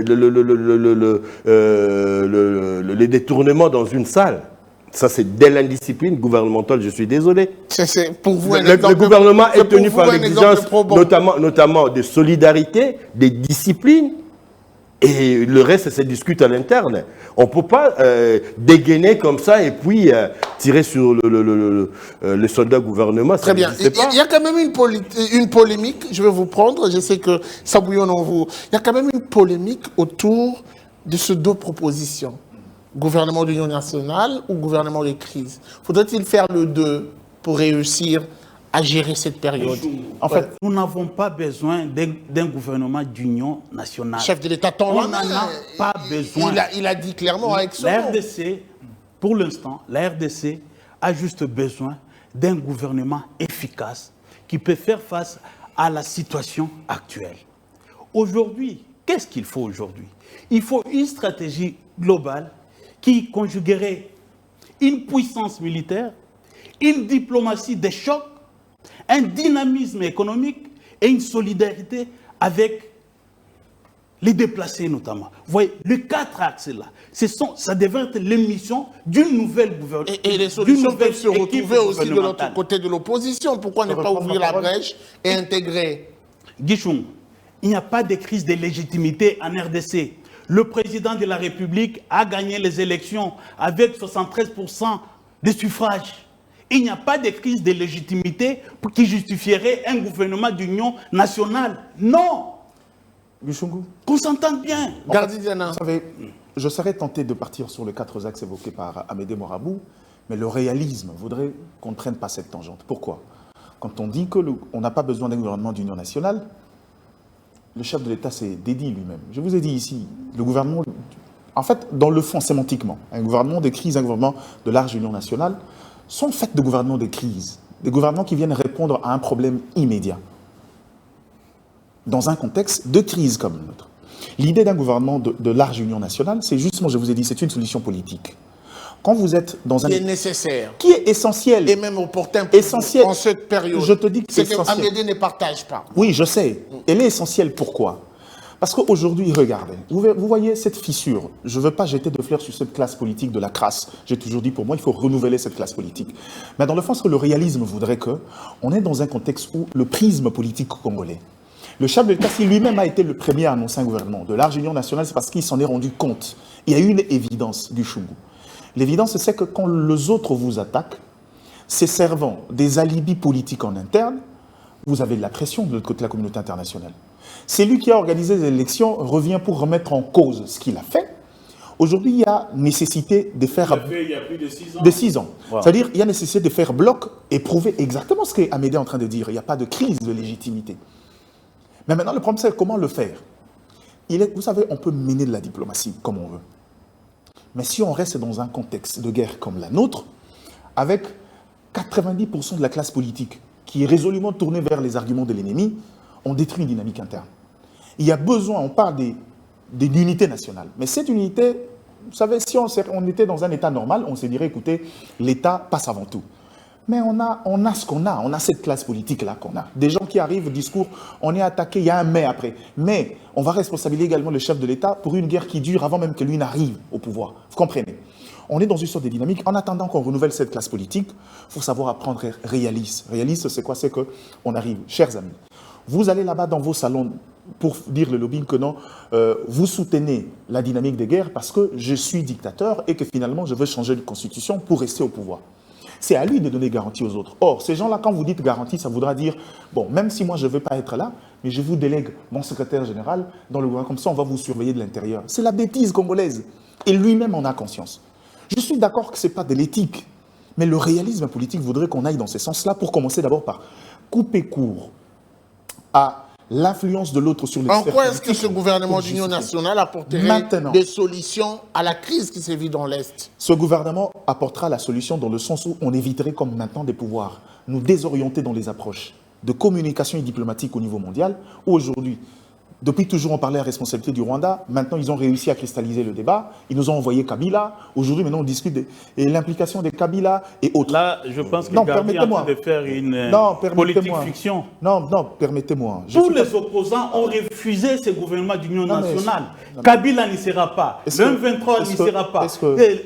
[SPEAKER 4] détournement dans une salle. Ça, c'est dès l'indiscipline gouvernementale, je suis désolé.
[SPEAKER 1] Pour vous,
[SPEAKER 4] le gouvernement est tenu par l'exigence, notamment de solidarité, de discipline, et le reste se discute à l'interne. On ne peut pas dégainer comme ça et puis tirer sur le soldat gouvernement.
[SPEAKER 1] Très bien. Il y a quand même une polémique, je vais vous prendre, je sais que ça bouillonne en vous. Il y a quand même une polémique autour de ces deux propositions. Gouvernement d'union nationale ou gouvernement de crise? Faudrait-il faire le deux pour réussir à gérer cette période?
[SPEAKER 3] En fait, nous n'avons pas besoin d'un gouvernement d'union nationale.
[SPEAKER 1] Chef de l'État,
[SPEAKER 3] on n'en a pas besoin.
[SPEAKER 1] Il a dit clairement avec son
[SPEAKER 3] La RDC, pour l'instant, la RDC a juste besoin d'un gouvernement efficace qui peut faire face à la situation actuelle. Aujourd'hui, qu'est-ce qu'il faut aujourd'hui? Il faut une stratégie globale qui conjuguerait une puissance militaire, une diplomatie des chocs, un dynamisme économique et une solidarité avec les déplacés notamment. Vous voyez, les 4 axes-là, ça devrait être l'émission d'une nouvelle gouvernement.
[SPEAKER 1] Et les solutions peuvent se retrouver aussi de l'autre côté de l'opposition. Pourquoi ne pas ouvrir la brèche et intégrer?
[SPEAKER 3] Guichoum, il n'y a pas de crise de légitimité en RDC. Le président de la République a gagné les élections avec 73% des suffrages. Il n'y a pas de crise de légitimité qui justifierait un gouvernement d'union nationale. Non.
[SPEAKER 2] Guichungu,
[SPEAKER 3] qu'on s'entende bien.
[SPEAKER 1] Gardidiana.
[SPEAKER 2] Vous savez, je serais tenté de partir sur les 4 axes évoqués par Amédée Morabou, mais le réalisme voudrait qu'on ne prenne pas cette tangente. Pourquoi? Quand on dit qu'on n'a pas besoin d'un gouvernement d'union nationale, le chef de l'État s'est dédié lui-même. Je vous ai dit ici, le gouvernement, en fait, dans le fond, sémantiquement, un gouvernement de crise, un gouvernement de large union nationale, sont faits de gouvernements de crise, des gouvernements qui viennent répondre à un problème immédiat, dans un contexte de crise comme le nôtre. L'idée d'un gouvernement de large union nationale, c'est justement, je vous ai dit, c'est une solution politique. Quand vous êtes dans un...
[SPEAKER 1] Qui est nécessaire.
[SPEAKER 2] Qui est essentiel.
[SPEAKER 1] Et même opportun pour
[SPEAKER 2] essentiel.
[SPEAKER 1] En cette période.
[SPEAKER 2] Je te dis que c'est essentiel.
[SPEAKER 1] C'est qu'Amédée ne partage pas.
[SPEAKER 2] Oui, je sais. Elle est essentielle. Pourquoi? Parce qu'aujourd'hui, regardez, vous voyez cette fissure. Je ne veux pas jeter de fleurs sur cette classe politique de la crasse. J'ai toujours dit, pour moi, il faut renouveler cette classe politique. Mais dans le fond, le réalisme voudrait qu'on est dans un contexte où le prisme politique congolais, le chef de l'État, s'il lui-même a été le premier à annoncer un gouvernement de large union nationale, c'est parce qu'il s'en est rendu compte. Il y a une évidence du Chungu. L'évidence, c'est que quand les autres vous attaquent, c'est servant des alibis politiques en interne, vous avez de la pression de l'autre côté de la communauté internationale. C'est lui qui a organisé les élections, revient pour remettre en cause ce qu'il a fait. Aujourd'hui, il y a nécessité de faire...
[SPEAKER 3] Il y a plus de 6 ans.
[SPEAKER 2] De 6 ans.
[SPEAKER 3] Wow.
[SPEAKER 2] C'est-à-dire il y a nécessité de faire bloc et prouver exactement ce qu'Amédée est en train de dire. Il n'y a pas de crise de légitimité. Mais maintenant, le problème, c'est comment le faire. Vous savez, on peut mener de la diplomatie comme on veut. Mais si on reste dans un contexte de guerre comme la nôtre, avec 90% de la classe politique qui est résolument tournée vers les arguments de l'ennemi, on détruit une dynamique interne. Il y a besoin, on parle d'unité nationale. Mais cette unité, vous savez, si on était dans un État normal, on se dirait, écoutez, l'État passe avant tout. Mais on a ce qu'on a cette classe politique-là qu'on a. Des gens qui arrivent, discours, on est attaqué, il y a un mais après. Mais on va responsabiliser également le chef de l'État pour une guerre qui dure avant même que lui n'arrive au pouvoir. Vous comprenez? On est dans une sorte de dynamique. En attendant qu'on renouvelle cette classe politique, il faut savoir apprendre réaliste. Réaliste, c'est quoi? C'est qu'on arrive, chers amis, vous allez là-bas dans vos salons pour dire le lobbying que non, vous soutenez la dynamique des guerres parce que je suis dictateur et que finalement je veux changer de constitution pour rester au pouvoir. C'est à lui de donner garantie aux autres. Or, ces gens-là, quand vous dites garantie, ça voudra dire, bon, même si moi je ne veux pas être là, mais je vous délègue mon secrétaire général dans le gouvernement, comme ça on va vous surveiller de l'intérieur. C'est la bêtise congolaise. Et lui-même en a conscience. Je suis d'accord que ce n'est pas de l'éthique, mais le réalisme politique voudrait qu'on aille dans ce sens-là pour commencer d'abord par couper court à l'influence de l'autre sur les
[SPEAKER 1] En quoi est-ce que ce gouvernement d'union nationale apporterait des solutions à la crise qui sévit dans l'Est?
[SPEAKER 2] Ce gouvernement apportera la solution dans le sens où on éviterait, comme maintenant, des pouvoirs nous désorienter dans les approches de communication et diplomatique au niveau mondial, où aujourd'hui, depuis toujours, on parlait à la responsabilité du Rwanda. Maintenant, ils ont réussi à cristalliser le débat. Ils nous ont envoyé Kabila. Aujourd'hui, maintenant, on discute de l'implication de Kabila et autres.
[SPEAKER 3] Là, je pense que Gabi est en train de faire une politique fiction.
[SPEAKER 2] Non, permettez-moi.
[SPEAKER 3] Tous les opposants ont refusé ce gouvernement d'union nationale. Kabila n'y sera pas. Le M23 n'y sera pas.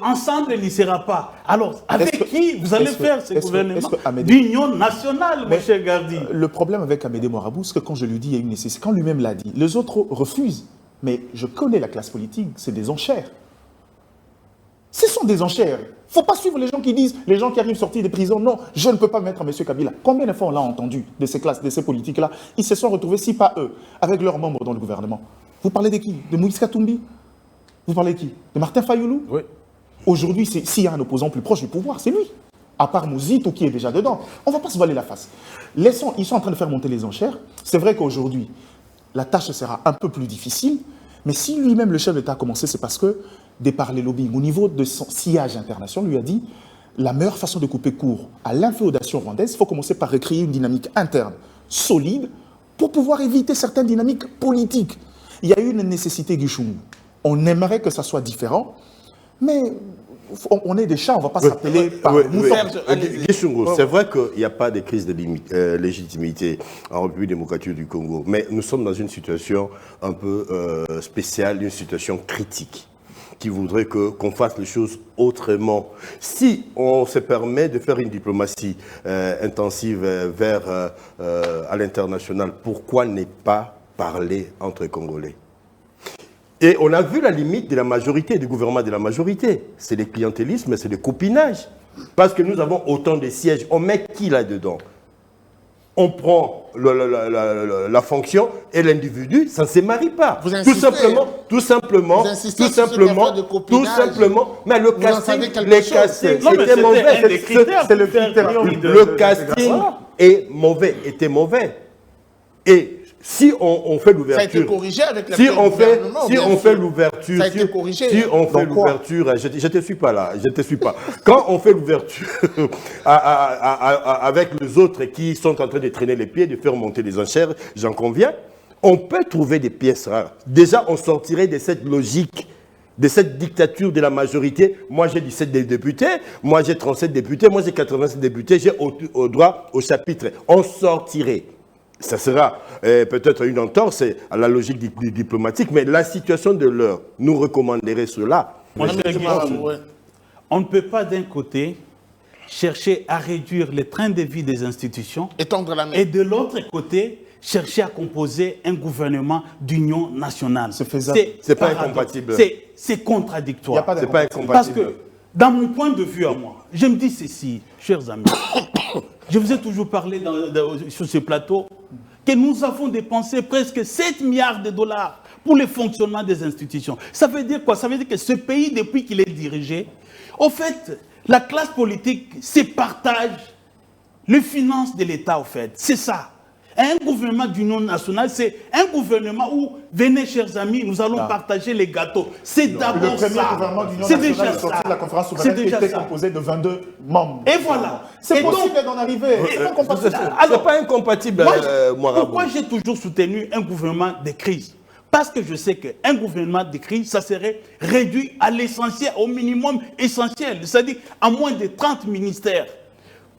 [SPEAKER 3] Ensemble, il n'y sera pas. Alors, avec qui vous allez faire ce gouvernement d'union nationale, mon cher Gardi?
[SPEAKER 2] Le problème avec Amédée Mouarabou, c'est que quand je lui dis il y a une nécessité, quand lui-même l'a dit, les autres refusent. Mais je connais la classe politique, c'est des enchères. Ce sont des enchères. Il ne faut pas suivre les gens qui disent, les gens qui arrivent sortis des prisons, non, je ne peux pas mettre M. Kabila. Combien de fois on l'a entendu de ces classes, de ces politiques-là? Ils se sont retrouvés, si pas eux, avec leurs membres dans le gouvernement. Vous parlez de qui? De Moïse Katumbi? Vous parlez de qui? De Martin Fayoulou?
[SPEAKER 3] Oui.
[SPEAKER 2] Aujourd'hui, s'il y a un opposant plus proche du pouvoir, c'est lui. À part Mouzito qui est déjà dedans. On ne va pas se voiler la face. Ils sont en train de faire monter les enchères. C'est vrai qu'aujourd'hui, la tâche sera un peu plus difficile, mais si lui-même, le chef d'État, a commencé, c'est parce que, de par les lobbying, au niveau de son sillage international, lui a dit la meilleure façon de couper court à l'inféodation rwandaise, il faut commencer par recréer une dynamique interne solide pour pouvoir éviter certaines dynamiques politiques. Il y a eu une nécessité, Guichungu. On aimerait que ça soit différent, mais on est des chats, on ne va pas s'appeler par
[SPEAKER 4] Guichungu, c'est vrai qu'il n'y a pas de crise de légitimité en République démocratique du Congo, mais nous sommes dans une situation un peu spéciale, une situation critique, qui voudrait qu'on fasse les choses autrement. Si on se permet de faire une diplomatie intensive à l'international, pourquoi ne pas parler entre Congolais? Et on a vu la limite de la majorité, du gouvernement de la majorité. C'est le clientélisme, c'est le copinage. Parce que nous avons autant de sièges. On met qui là-dedans? On prend la fonction et l'individu, ça ne se marie pas.
[SPEAKER 1] Vous insistez,
[SPEAKER 4] tout simplement. Mais le casting, c'était mauvais. C'est le critérium. Le casting est mauvais, était mauvais. Et si on fait l'ouverture,
[SPEAKER 1] ça a été corrigé avec la
[SPEAKER 4] l'ouverture,
[SPEAKER 1] ça a été corrigé.
[SPEAKER 4] Si on fait l'ouverture, je te suis pas là, je te suis pas. Quand on fait l'ouverture avec les autres qui sont en train de traîner les pieds, de faire monter les enchères, j'en conviens, on peut trouver des pièces rares. Déjà, on sortirait de cette logique, de cette dictature de la majorité. Moi, j'ai 17 députés, moi, j'ai 37 députés, moi, j'ai 87 députés, j'ai au droit au chapitre. On sortirait. Ça sera peut-être une entorse à la logique diplomatique, mais la situation de l'heure nous recommanderait cela.
[SPEAKER 3] On ne peut pas d'un côté chercher à réduire les trains de vie des institutions et de l'autre côté chercher à composer un gouvernement d'union nationale.
[SPEAKER 2] C'est faisable.
[SPEAKER 4] C'est pas incompatible.
[SPEAKER 3] C'est contradictoire.
[SPEAKER 4] C'est pas incompatible.
[SPEAKER 3] Parce que, dans mon point de vue à moi, je me dis ceci, chers amis, je vous ai toujours parlé sur ce plateau que nous avons dépensé presque 7 milliards de dollars pour le fonctionnement des institutions. Ça veut dire quoi? Ça veut dire que ce pays, depuis qu'il est dirigé, au fait, la classe politique se partage les finances de l'État, au fait. C'est ça. Un gouvernement d'union nationale, c'est un gouvernement où, venez chers amis, nous allons partager les gâteaux. C'est d'abord ça.
[SPEAKER 2] Le premier gouvernement d'union
[SPEAKER 3] C'est
[SPEAKER 2] nationale
[SPEAKER 3] déjà
[SPEAKER 2] sorti
[SPEAKER 3] ça.
[SPEAKER 2] de la conférence souveraine était composé de 22 membres.
[SPEAKER 3] Et voilà.
[SPEAKER 2] C'est
[SPEAKER 3] Et
[SPEAKER 2] possible
[SPEAKER 3] donc,
[SPEAKER 2] d'en arriver. C'est pas incompatible.
[SPEAKER 4] C'est pas incompatible,
[SPEAKER 3] pourquoi j'ai toujours soutenu un gouvernement de crise? Parce que je sais qu'un gouvernement de crise, ça serait réduit à l'essentiel, au minimum essentiel, c'est-à-dire à moins de 30 ministères.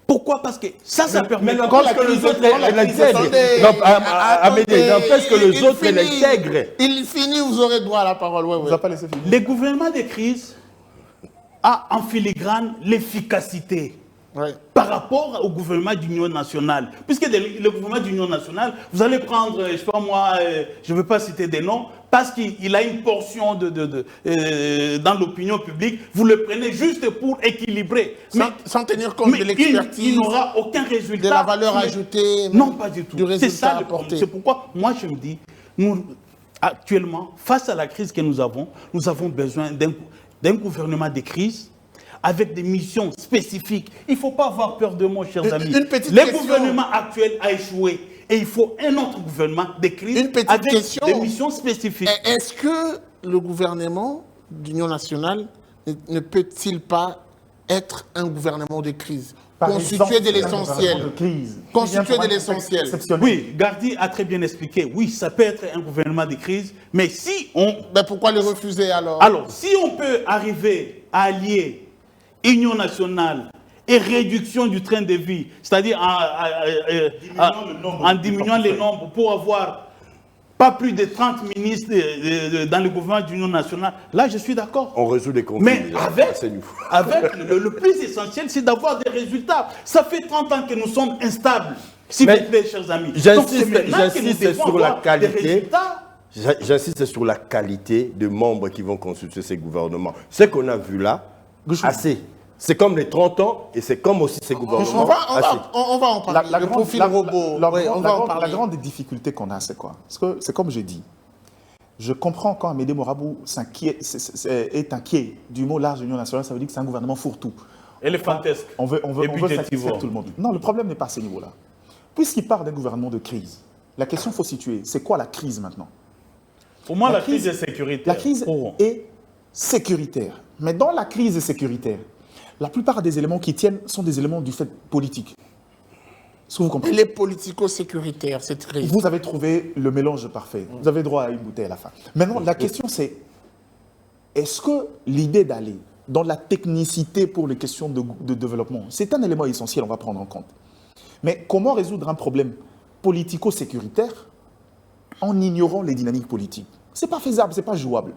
[SPEAKER 3] Pourquoi? Parce que ça permet...
[SPEAKER 4] Mais n'empêche que les autres l'intègrent. N'empêche que les autres l'intègrent.
[SPEAKER 1] Il finit, vous aurez droit à la parole.
[SPEAKER 2] Vous n'avez pas laissé finir.
[SPEAKER 3] Le gouvernement de crise a en filigrane l'efficacité par rapport au gouvernement d'union nationale. Puisque le gouvernement d'union nationale, vous allez prendre, je ne sais pas moi, je ne veux pas citer des noms, parce qu'il a une portion dans l'opinion publique, vous le prenez juste pour équilibrer.
[SPEAKER 1] Sans tenir compte de l'expertise.
[SPEAKER 3] Il n'aura aucun résultat.
[SPEAKER 1] De la valeur ajoutée.
[SPEAKER 3] Non, pas du tout.
[SPEAKER 1] C'est ça le problème.
[SPEAKER 3] C'est pourquoi moi je me dis, nous, actuellement, face à la crise que nous avons besoin d'un gouvernement de crise avec des missions spécifiques. Il ne faut pas avoir peur de moi, chers amis. Le gouvernement actuel a échoué. Et il faut un autre gouvernement de crise avec des missions spécifiques.
[SPEAKER 1] Est-ce que le gouvernement d'union nationale ne peut-il pas être un gouvernement de crise, constitué de l'essentiel? Constitué de l'essentiel.
[SPEAKER 3] Oui, Gardi a très bien expliqué. Oui, ça peut être un gouvernement de crise, mais si on...
[SPEAKER 1] Ben pourquoi le refuser alors?
[SPEAKER 3] Alors, si on peut arriver à allier union nationale et réduction du train de vie, c'est-à-dire en diminuant les nombres pour avoir pas plus de 30 ministres dans le gouvernement d'union nationale, là je suis d'accord.
[SPEAKER 4] On résout les conflits.
[SPEAKER 3] Mais avec le plus essentiel, c'est d'avoir des résultats. Ça fait 30 ans que nous sommes instables, s'il vous plaît, chers amis.
[SPEAKER 4] J'insiste sur la qualité. J'insiste sur la qualité de membres qui vont constituer ces gouvernements. Ce qu'on a vu là, assez. C'est comme les 30 ans et c'est comme aussi ces gouvernements.
[SPEAKER 1] On va en parler. Le profil robot.
[SPEAKER 2] La grande difficulté qu'on a, c'est quoi? Parce que c'est comme je dis. Je comprends quand Amédée Morabou est inquiet du mot large union nationale, ça veut dire que c'est un gouvernement fourre-tout.
[SPEAKER 3] Éléphantesque.
[SPEAKER 2] On veut satisfaire tout le monde. Non, le problème n'est pas à ce niveau-là. Puisqu'il part d'un gouvernement de crise, la question qu'il faut situer, c'est quoi la crise maintenant?
[SPEAKER 3] Pour moi, la crise est sécuritaire.
[SPEAKER 2] La crise est sécuritaire. Mais dans la crise sécuritaire, la plupart des éléments qui tiennent sont des éléments du fait politique. Est-ce que vous comprenez?
[SPEAKER 1] Elle est politico-sécuritaire, cette crise.
[SPEAKER 2] Vous avez trouvé le mélange parfait. Vous avez droit à une bouteille à la fin. Maintenant, la question c'est, est-ce que l'idée d'aller dans la technicité pour les questions de développement, c'est un élément essentiel, on va prendre en compte. Mais comment résoudre un problème politico-sécuritaire en ignorant les dynamiques politiques? Ce n'est pas faisable, ce n'est pas jouable.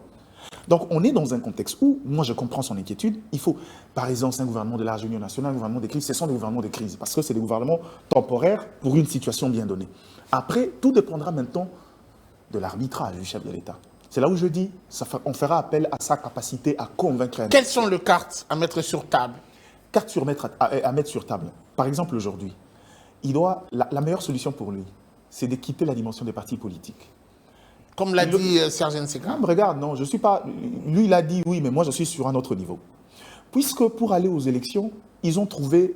[SPEAKER 2] Donc, on est dans un contexte où, moi, je comprends son inquiétude. Il faut, par exemple, un gouvernement de large union nationale, un gouvernement de crise, ce sont des gouvernements de crise, parce que c'est des gouvernements temporaires pour une situation bien donnée. Après, tout dépendra maintenant de l'arbitrage du chef de l'État. C'est là où je dis, on fera appel à sa capacité à convaincre.
[SPEAKER 1] Quelles sont les cartes à mettre sur table?
[SPEAKER 2] Cartes à mettre sur table. Par exemple, aujourd'hui, la meilleure solution pour lui, c'est de quitter la dimension des partis politiques.
[SPEAKER 1] Comme l'a dit Serge Nseka.
[SPEAKER 2] Regarde, non, je ne suis pas... Lui, il a dit oui, mais moi, je suis sur un autre niveau. Puisque pour aller aux élections, ils ont trouvé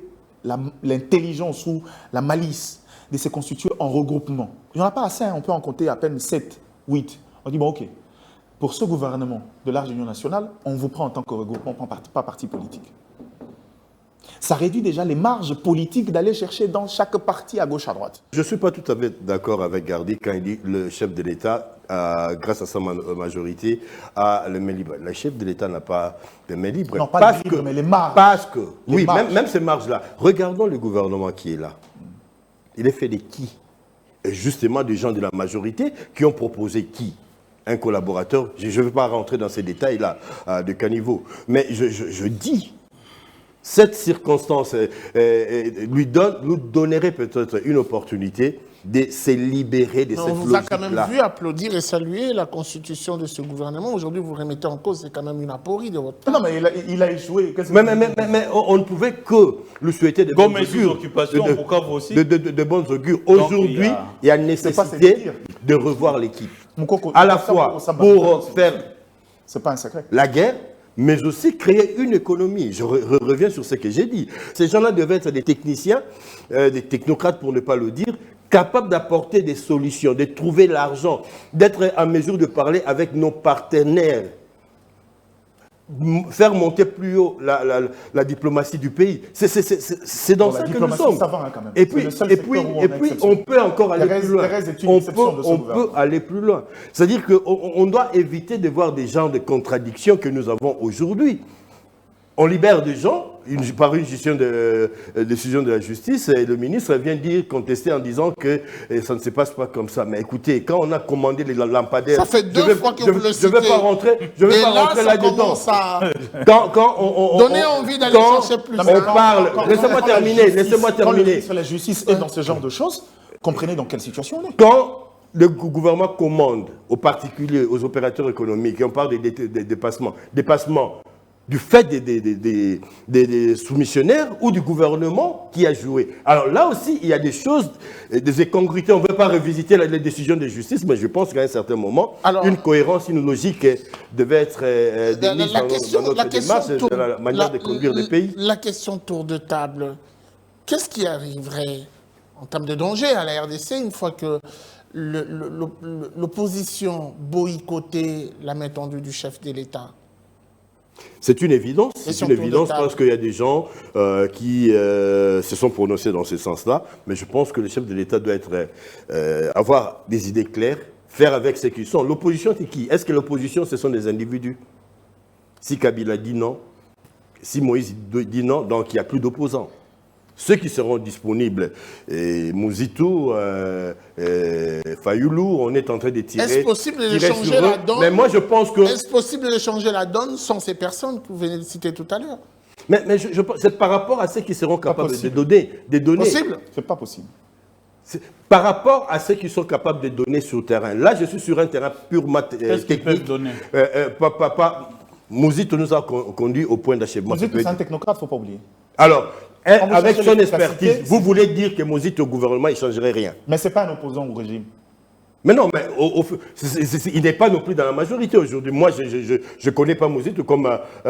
[SPEAKER 2] l'intelligence ou la malice de se constituer en regroupement. Il n'y en a pas assez, on peut en compter à peine 7, 8. On dit, bon, ok, pour ce gouvernement de large union nationale, on vous prend en tant que regroupement, pas parti politique. Ça réduit déjà les marges politiques d'aller chercher dans chaque parti à gauche, à droite.
[SPEAKER 4] Je ne suis pas tout à fait d'accord avec Gardi quand il dit que le chef de l'État, grâce à sa majorité, a les mains libres. Le chef de l'État n'a pas de mains libres.
[SPEAKER 2] Non, pas les libres, mais les marges.
[SPEAKER 4] Parce que, oui, même ces marges-là. Regardons le gouvernement qui est là. Il est fait de qui? Et justement, des gens de la majorité qui ont proposé qui? Un collaborateur. Je ne vais pas rentrer dans ces détails-là, de caniveau. Mais je dis... Cette circonstance nous donnerait peut-être une opportunité de se libérer de cette
[SPEAKER 1] logique-là. On vous a quand même vu applaudir et saluer la constitution de ce gouvernement. Aujourd'hui, vous remettez en cause, c'est quand même une aporie de votre part.
[SPEAKER 2] Non, mais il a échoué.
[SPEAKER 4] Mais on ne pouvait que le souhaiter de bonnes augures. De bonnes augures. Aujourd'hui, il y a nécessité de revoir l'équipe. À la fois pour faire la guerre, mais aussi créer une économie. Je reviens sur ce que j'ai dit. Ces gens-là devaient être des techniciens, des technocrates pour ne pas le dire, capables d'apporter des solutions, de trouver l'argent, d'être en mesure de parler avec nos partenaires, faire monter plus haut la diplomatie du pays. C'est dans ça que nous sommes.
[SPEAKER 2] Ça va, hein, quand même.
[SPEAKER 4] Et puis on peut encore aller plus loin. On peut aller plus loin. C'est-à-dire qu'on doit éviter de voir des genres de contradictions que nous avons aujourd'hui. On libère des gens par une décision de la justice et le ministre vient contester en disant que ça ne se passe pas comme ça. Mais écoutez, quand on a commandé les lampadaires...
[SPEAKER 1] Ça fait deux fois que vous le citez.
[SPEAKER 4] Je ne vais pas rentrer là-dedans. Quand on...
[SPEAKER 1] Donnez envie d'aller chercher plus.
[SPEAKER 4] On parle... Laissez-moi terminer.
[SPEAKER 2] Quand le ministre de la Justice est dans ce genre de choses, comprenez dans quelle situation on est.
[SPEAKER 4] Quand le gouvernement commande aux particuliers, aux opérateurs économiques, et on parle des dépassements, du fait des soumissionnaires ou du gouvernement qui a joué. Alors là aussi, il y a des choses, des incongruités. On ne veut pas revisiter les décisions de justice, mais je pense qu'à un certain moment, une cohérence, une logique devait être démise dans notre démarche, dans la manière de conduire le pays.
[SPEAKER 1] La question tour de table, qu'est-ce qui arriverait en termes de danger à la RDC une fois que l'opposition boycottait la main tendue du chef de l'État?
[SPEAKER 4] C'est une évidence. C'est une évidence. Je pense qu'il y a des gens qui se sont prononcés dans ce sens-là. Mais je pense que le chef de l'État doit avoir des idées claires, faire avec ce qu'ils sont. L'opposition, c'est qui? Est-ce que l'opposition, ce sont des individus? Si Kabila dit non, si Moïse dit non, donc il n'y a plus d'opposants. Ceux qui seront disponibles, Mouzitou, Fayoulou, on est en train de tirer.
[SPEAKER 1] Est-ce possible de changer la donne?
[SPEAKER 4] Mais moi, je pense que...
[SPEAKER 1] Est-ce possible de changer la donne sans ces personnes que vous venez de citer tout à l'heure?
[SPEAKER 4] Mais c'est par rapport à ceux qui seront capables de donner.
[SPEAKER 1] Possible?
[SPEAKER 2] C'est pas possible.
[SPEAKER 4] Par rapport à ceux qui sont capables de donner sur le terrain. Là, je suis sur un terrain purement technique.
[SPEAKER 3] Donner
[SPEAKER 4] Mouzitou nous a conduit au point d'achèvement.
[SPEAKER 2] Mouzitou, c'est un technocrate, il ne faut pas oublier.
[SPEAKER 4] Alors, avec son expertise, vous voulez dire que Mouzitou au gouvernement, il ne changerait rien?
[SPEAKER 2] Mais ce n'est pas un opposant au régime.
[SPEAKER 4] Mais non, mais il n'est pas non plus dans la majorité aujourd'hui. Moi, je ne connais pas Mouzitou comme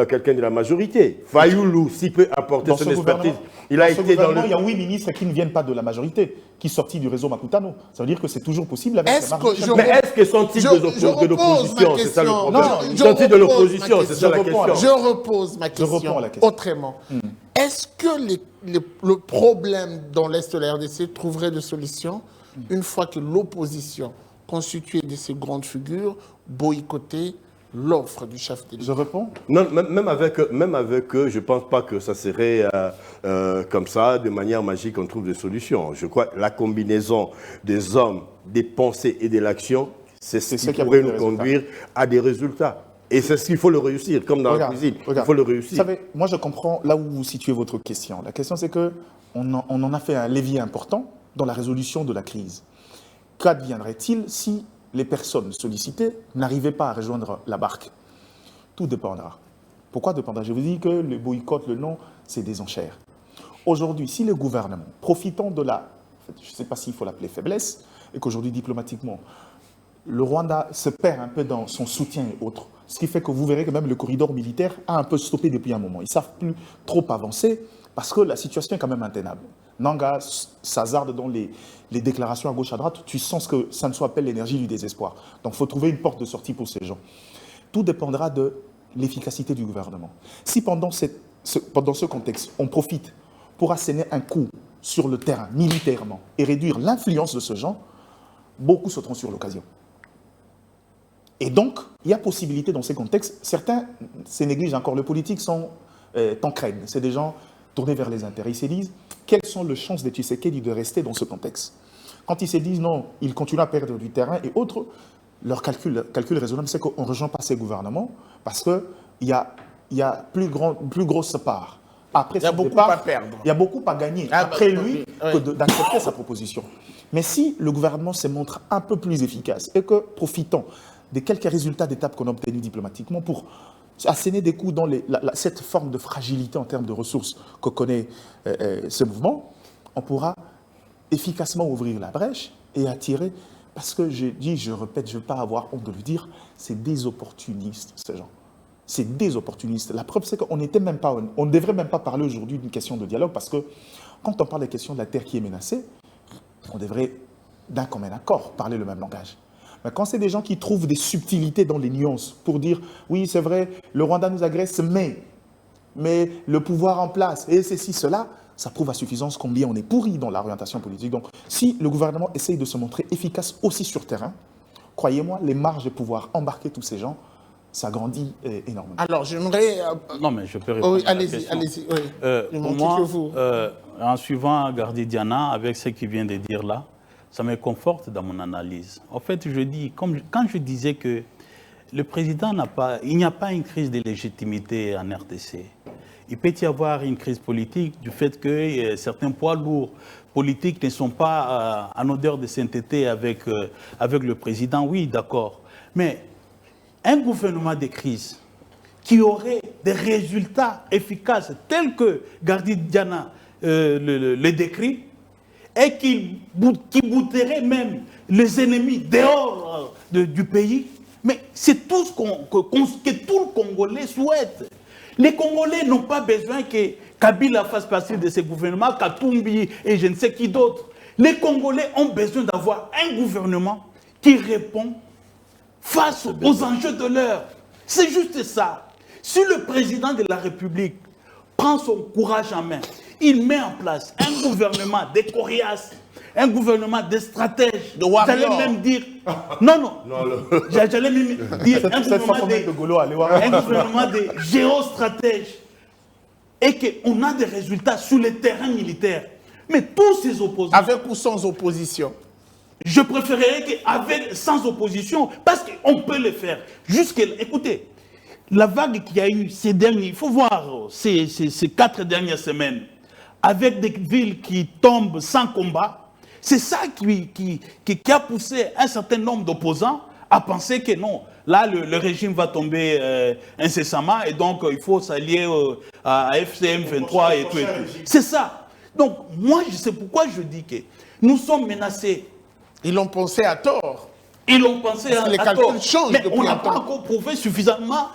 [SPEAKER 4] quelqu'un de la majorité. Fayoulou, s'il peut apporter son expertise, il a été dans le...
[SPEAKER 2] Il y a 8 ministres qui ne viennent pas de la majorité, qui sont sortis du réseau Makutano. Ça veut dire que c'est toujours possible avec
[SPEAKER 4] Mais est-ce que sont-ils de l'opposition? C'est ça le problème. Sont-ils de l'opposition? C'est ça la question.
[SPEAKER 1] Je repose ma question autrement. Est-ce que le problème dans l'Est de la RDC trouverait de solution une fois que l'opposition constituée de ces grandes figures boycottait l'offre du chef de l'État?
[SPEAKER 2] Je réponds.
[SPEAKER 4] Non, même avec eux, je ne pense pas que ça serait comme ça, de manière magique, on trouve des solutions. Je crois que la combinaison des hommes, des pensées et de l'action, c'est ce qui pourrait nous conduire à des résultats. Et c'est ce qu'il faut le réussir, comme dans la cuisine. Il faut le réussir.
[SPEAKER 2] Vous savez, moi je comprends là où vous situez votre question. La question c'est qu'on en a fait un levier important dans la résolution de la crise. Qu'adviendrait-il si les personnes sollicitées n'arrivaient pas à rejoindre la barque? Tout dépendra. Pourquoi dépendra? Je vous dis que le boycott, le non, c'est des enchères. Aujourd'hui, si le gouvernement, profitant de la, je ne sais pas s'il faut l'appeler faiblesse, et qu'aujourd'hui diplomatiquement, le Rwanda se perd un peu dans son soutien et autres, ce qui fait que vous verrez que même le corridor militaire a un peu stoppé depuis un moment. Ils ne savent plus trop avancer parce que la situation est quand même intenable. Nanga s'hazarde dans les déclarations à gauche à droite, tu sens que ça ne soit pas l'énergie du désespoir. Donc il faut trouver une porte de sortie pour ces gens. Tout dépendra de l'efficacité du gouvernement. Si pendant ce contexte, on profite pour asséner un coup sur le terrain militairement et réduire l'influence de ce genre, beaucoup sauteront sur l'occasion. Et donc, il y a possibilité dans ces contextes, certains se négligent encore, les politiques sont en crème, c'est des gens tournés vers les intérêts. Ils se disent, quelles sont les chances de Tshisekedi de rester dans ce contexte? Quand ils se disent non, ils continuent à perdre du terrain et autres, leur calcul raisonnable, c'est qu'on ne rejoint pas ces gouvernements parce qu'il y a plus grosse part. Après,
[SPEAKER 1] il y a beaucoup à perdre.
[SPEAKER 2] Il y a beaucoup à gagner après lui que d'accepter sa proposition. Mais si le gouvernement se montre un peu plus efficace et que, profitant des quelques résultats d'étape qu'on a obtenus diplomatiquement pour asséner des coups dans cette forme de fragilité en termes de ressources que connaît ce mouvement, on pourra efficacement ouvrir la brèche et attirer, parce que je répète, je ne veux pas avoir honte de le dire, c'est des opportunistes, ces gens. C'est des opportunistes. La preuve, c'est qu'on n'était même pas, on ne devrait même pas parler aujourd'hui d'une question de dialogue, parce que quand on parle des questions de la terre qui est menacée, on devrait, d'un commun accord, parler le même langage. Mais quand c'est des gens qui trouvent des subtilités dans les nuances pour dire « oui, c'est vrai, le Rwanda nous agresse, mais le pouvoir en place, et ceci, cela », ça prouve à suffisance combien on est pourri dans l'orientation politique. Donc, si le gouvernement essaye de se montrer efficace aussi sur terrain, croyez-moi, les marges de pouvoir embarquer tous ces gens, ça grandit énormément.
[SPEAKER 1] Alors, j'aimerais...
[SPEAKER 3] Non, mais je peux répondre à la question.
[SPEAKER 1] Allez-y. Oui.
[SPEAKER 3] Pour moi, en suivant Gardi Diana, avec ce qu'il vient de dire là, ça me conforte dans mon analyse. En fait, je dis, quand je disais que le président il n'y a pas une crise de légitimité en RDC. Il peut y avoir une crise politique du fait que certains poids lourds politiques ne sont pas en odeur de sainteté avec le président. Oui, d'accord. Mais un gouvernement de crise qui aurait des résultats efficaces tels que Gardi Diana le décrit, et qui bouterait même les ennemis dehors du pays, mais c'est tout ce que tout le Congolais souhaite. Les Congolais n'ont pas besoin que Kabila fasse partie de ce gouvernement, Katumbi et je ne sais qui d'autre. Les Congolais ont besoin d'avoir un gouvernement qui répond face aux enjeux de l'heure. C'est juste ça. Si le président de la République prend son courage en main, il met en place un gouvernement des coriaces, un gouvernement des stratèges. J'allais même dire... Non. J'allais même dire un gouvernement des géostratèges. Et qu'on a des résultats sur le terrain militaire. Mais tous ces opposants...
[SPEAKER 1] Avec ou sans opposition?
[SPEAKER 3] Je préférerais sans opposition, parce qu'on peut le faire. Écoutez, la vague qu'il y a eu ces derniers... Il faut voir ces 4 dernières semaines, avec des villes qui tombent sans combat, c'est ça qui a poussé un certain nombre d'opposants à penser que non, là le régime va tomber incessamment et donc il faut s'allier à FCM 23 et tout. C'est ça. Donc moi, c'est pourquoi je dis que nous sommes menacés.
[SPEAKER 1] Ils l'ont pensé à tort.
[SPEAKER 3] Ils l'ont pensé à tort, mais on n'a pas
[SPEAKER 1] temps.
[SPEAKER 3] encore prouvé suffisamment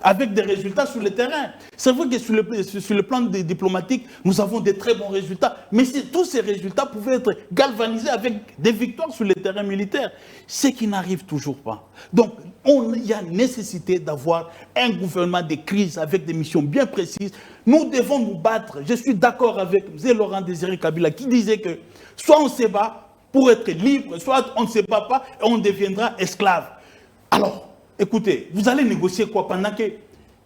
[SPEAKER 3] avec des résultats sur le terrain. C'est vrai que sur le plan diplomatique, nous avons des très bons résultats, mais tous ces résultats pouvaient être galvanisés avec des victoires sur le terrain militaire, ce qui n'arrive toujours pas. Donc, il y a nécessité d'avoir un gouvernement de crise avec des missions bien précises. Nous devons nous battre. Je suis d'accord avec M. Laurent Désiré Kabila qui disait que soit on se bat pour être libre, soit on ne se bat pas et on deviendra esclave. Alors, écoutez, vous allez négocier quoi pendant que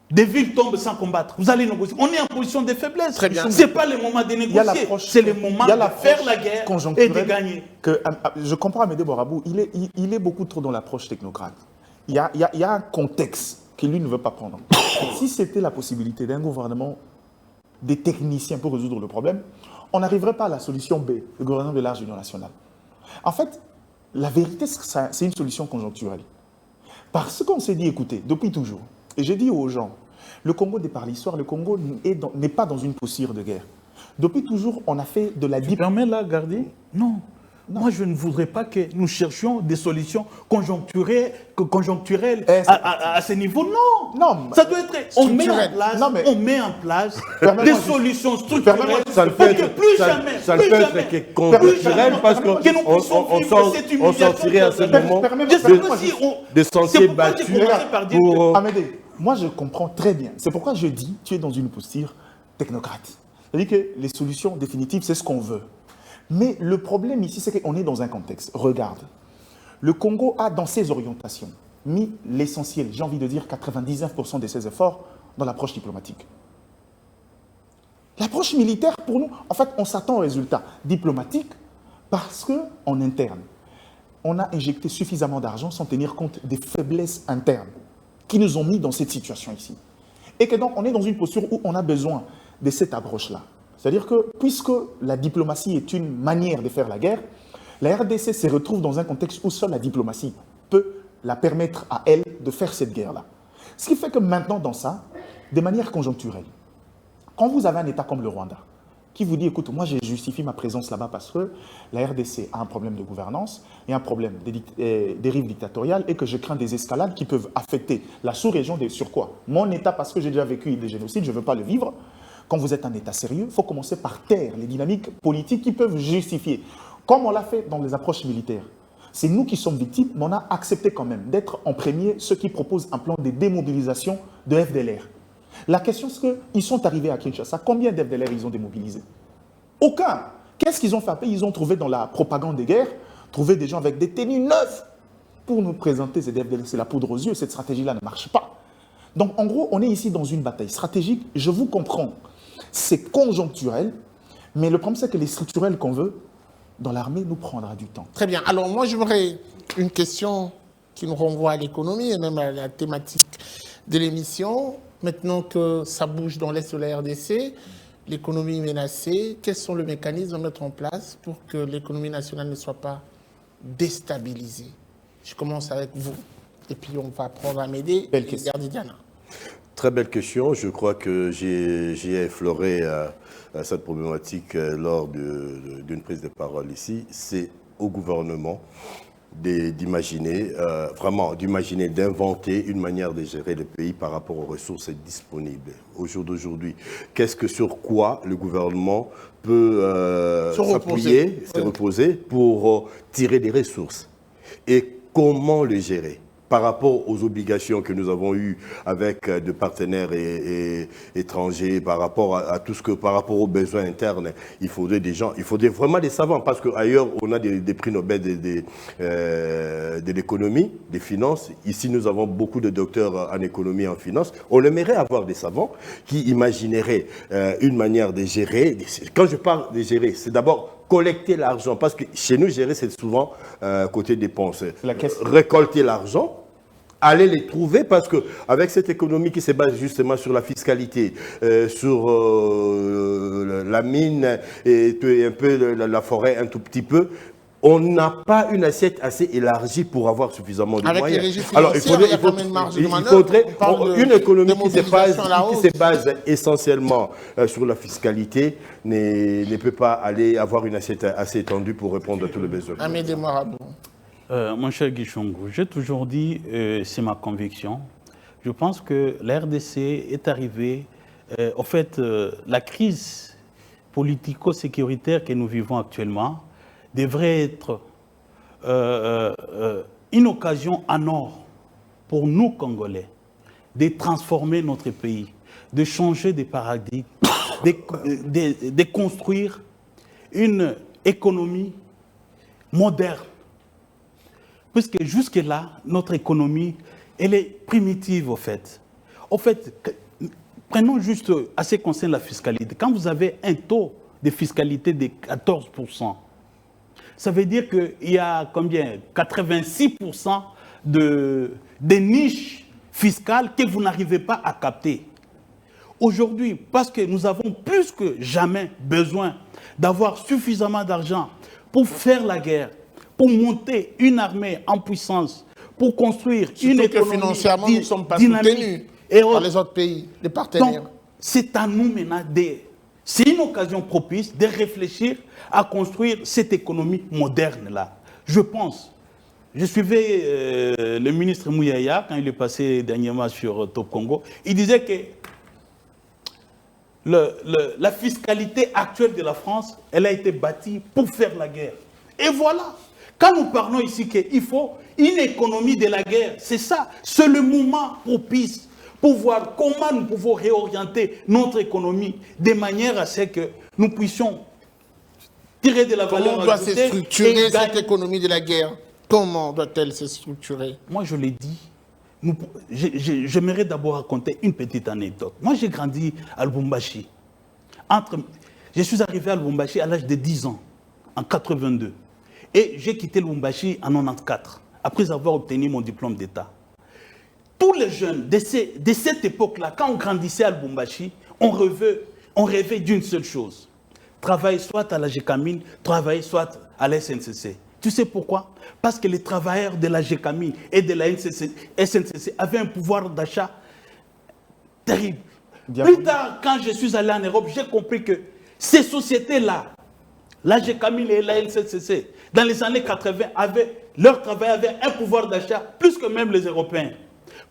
[SPEAKER 3] des villes tombent sans combattre? Vous allez négocier. On est en position de faiblesse. Ce n'est pas le moment de négocier. C'est le moment de faire la guerre et de gagner.
[SPEAKER 2] Je comprends Amédée Boirabou, il est beaucoup trop dans l'approche technocrate. Il y a un contexte que lui ne veut pas prendre. Si c'était la possibilité d'un gouvernement des techniciens pour résoudre le problème, on n'arriverait pas à la solution B, le gouvernement de large union nationale. En fait, la vérité, c'est une solution conjoncturelle. Parce qu'on s'est dit, écoutez, depuis toujours, et j'ai dit aux gens, le Congo, par l'histoire, le Congo n'est pas dans une posture de guerre. Depuis toujours, on a fait de la...
[SPEAKER 3] Tu permets là, Gardi? Non. Moi, je ne voudrais pas que nous cherchions des solutions conjoncturelles à ce niveau. Non. Ça doit être... On met en place des solutions structurelles.
[SPEAKER 4] Ça ne peut être que conjoncturel parce qu'on sortirait à ce moment de sentiers battus pour...
[SPEAKER 2] Amédée, moi, je comprends très bien. C'est pourquoi je dis, tu es dans une posture technocrate. C'est-à-dire que les solutions définitives, c'est ce qu'on veut. Mais le problème ici, c'est qu'on est dans un contexte. Regarde, le Congo a, dans ses orientations, mis l'essentiel, j'ai envie de dire 99% de ses efforts, dans l'approche diplomatique. L'approche militaire, pour nous, en fait, on s'attend au résultat diplomatique parce qu'en interne, on a injecté suffisamment d'argent sans tenir compte des faiblesses internes qui nous ont mis dans cette situation ici. Et que donc, on est dans une posture où on a besoin de cette approche-là. C'est-à-dire que, puisque la diplomatie est une manière de faire la guerre, la RDC se retrouve dans un contexte où seule la diplomatie peut la permettre à elle de faire cette guerre-là. Ce qui fait que maintenant, dans ça, de manière conjoncturelle, quand vous avez un État comme le Rwanda, qui vous dit, écoute, moi je justifie ma présence là-bas parce que la RDC a un problème de gouvernance et un problème de dérive dictatoriale et que je crains des escalades qui peuvent affecter la sous-région sur quoi? Mon État, parce que j'ai déjà vécu des génocides, je ne veux pas le vivre. Quand vous êtes un État sérieux, il faut commencer par taire les dynamiques politiques qui peuvent justifier. Comme on l'a fait dans les approches militaires. C'est nous qui sommes victimes, mais on a accepté quand même d'être en premier ceux qui proposent un plan de démobilisation de FDLR. La question, c'est qu'ils sont arrivés à Kinshasa. Combien d'FDLR ils ont démobilisé? Aucun. Qu'est-ce qu'ils ont fait? Ils ont trouvé dans la propagande des guerres, trouvé des gens avec des tenues neuves pour nous présenter ces FDLR. C'est la poudre aux yeux. Cette stratégie-là ne marche pas. Donc, en gros, on est ici dans une bataille stratégique. Je vous comprends. C'est conjoncturel. Mais le problème, c'est que les structurels qu'on veut, dans l'armée, nous prendra du temps.
[SPEAKER 1] Très bien. Alors, moi, j'aurais une question qui nous renvoie à l'économie et même à la thématique de l'émission. Maintenant que ça bouge dans l'Est de la RDC, l'économie est menacée, quels sont les mécanismes à mettre en place pour que l'économie nationale ne soit pas déstabilisée? Je commence avec vous, et puis on va prendre Amédée et Diana.
[SPEAKER 4] Très belle question. Je crois que j'ai effleuré cette problématique lors d'une prise de parole ici. C'est au gouvernement d'imaginer, d'inventer une manière de gérer le pays par rapport aux ressources disponibles. Au jour d'aujourd'hui, sur quoi le gouvernement peut s'appuyer, se reposer pour tirer des ressources et comment le gérer par rapport aux obligations que nous avons eues avec des partenaires étrangers, par rapport à tout par rapport aux besoins internes, il faudrait des gens, il faudrait vraiment des savants, parce qu'ailleurs, on a des prix Nobel de l'économie, des finances. Ici, nous avons beaucoup de docteurs en économie et en finance. On aimerait avoir des savants qui imagineraient une manière de gérer. Quand je parle de gérer, c'est d'abord collecter l'argent, parce que chez nous, gérer, c'est souvent côté dépenses. Récolter l'argent, aller les trouver, parce qu'avec cette économie qui se base justement sur la fiscalité, sur la mine et un peu la forêt, un tout petit peu, on n'a pas une assiette assez élargie pour avoir suffisamment de moyens. Alors, il faudrait une économie qui se base essentiellement sur la fiscalité ne peut pas avoir une assiette assez étendue pour répondre à tous les besoins.
[SPEAKER 1] Amédée Marabout.
[SPEAKER 3] Mon cher Guy Chongou, j'ai toujours dit, c'est ma conviction, je pense que la RDC est arrivée, en fait, la crise politico-sécuritaire que nous vivons actuellement devrait être une occasion en or pour nous, Congolais, de transformer notre pays, de changer de paradigme, de construire une économie moderne. Puisque jusque-là, notre économie, elle est primitive, au fait. Au fait, prenons juste à ce qui concerne la fiscalité. Quand vous avez un taux de fiscalité de 14%, ça veut dire qu'il y a combien? 86% de niches fiscales que vous n'arrivez pas à capter. Aujourd'hui, parce que nous avons plus que jamais besoin d'avoir suffisamment d'argent pour faire la guerre, pour monter une armée en puissance, pour construire une économie
[SPEAKER 1] financièrement, nous ne sommes pas soutenus par les autres pays, les partenaires.
[SPEAKER 3] Donc, c'est à nous maintenant c'est une occasion propice de réfléchir à construire cette économie moderne-là. Je pense. Je suivais le ministre Mouyaya quand il est passé dernièrement sur Top Congo. Il disait que la fiscalité actuelle de la France, elle a été bâtie pour faire la guerre. Et voilà. Quand nous parlons ici qu'il faut une économie de la guerre, c'est ça. C'est le moment propice pour voir comment nous pouvons réorienter notre économie de manière à ce que nous puissions tirer de la valeur.
[SPEAKER 1] Comment doit se structurer cette économie de la guerre? Comment doit-elle se structurer?
[SPEAKER 3] Moi, je l'ai dit. J'aimerais d'abord raconter une petite anecdote. Moi, j'ai grandi à Lubumbashi. Je suis arrivé à Lubumbashi à l'âge de 10 ans, en 82. Et j'ai quitté Lubumbashi en 94, après avoir obtenu mon diplôme d'État. Tous les jeunes de cette époque-là, quand on grandissait à Lubumbashi, on rêvait on rêvait d'une seule chose. Travailler soit à la GECAMINE, travailler soit à la SNCC. Tu sais pourquoi? Parce que les travailleurs de la GECAMINE et de la SNCC avaient un pouvoir d'achat terrible. Plus tard, quand je suis allé en Europe, j'ai compris que ces sociétés-là, la GECAMINE et la SNCC, dans les années 80, leur travail avait un pouvoir d'achat plus que même les Européens.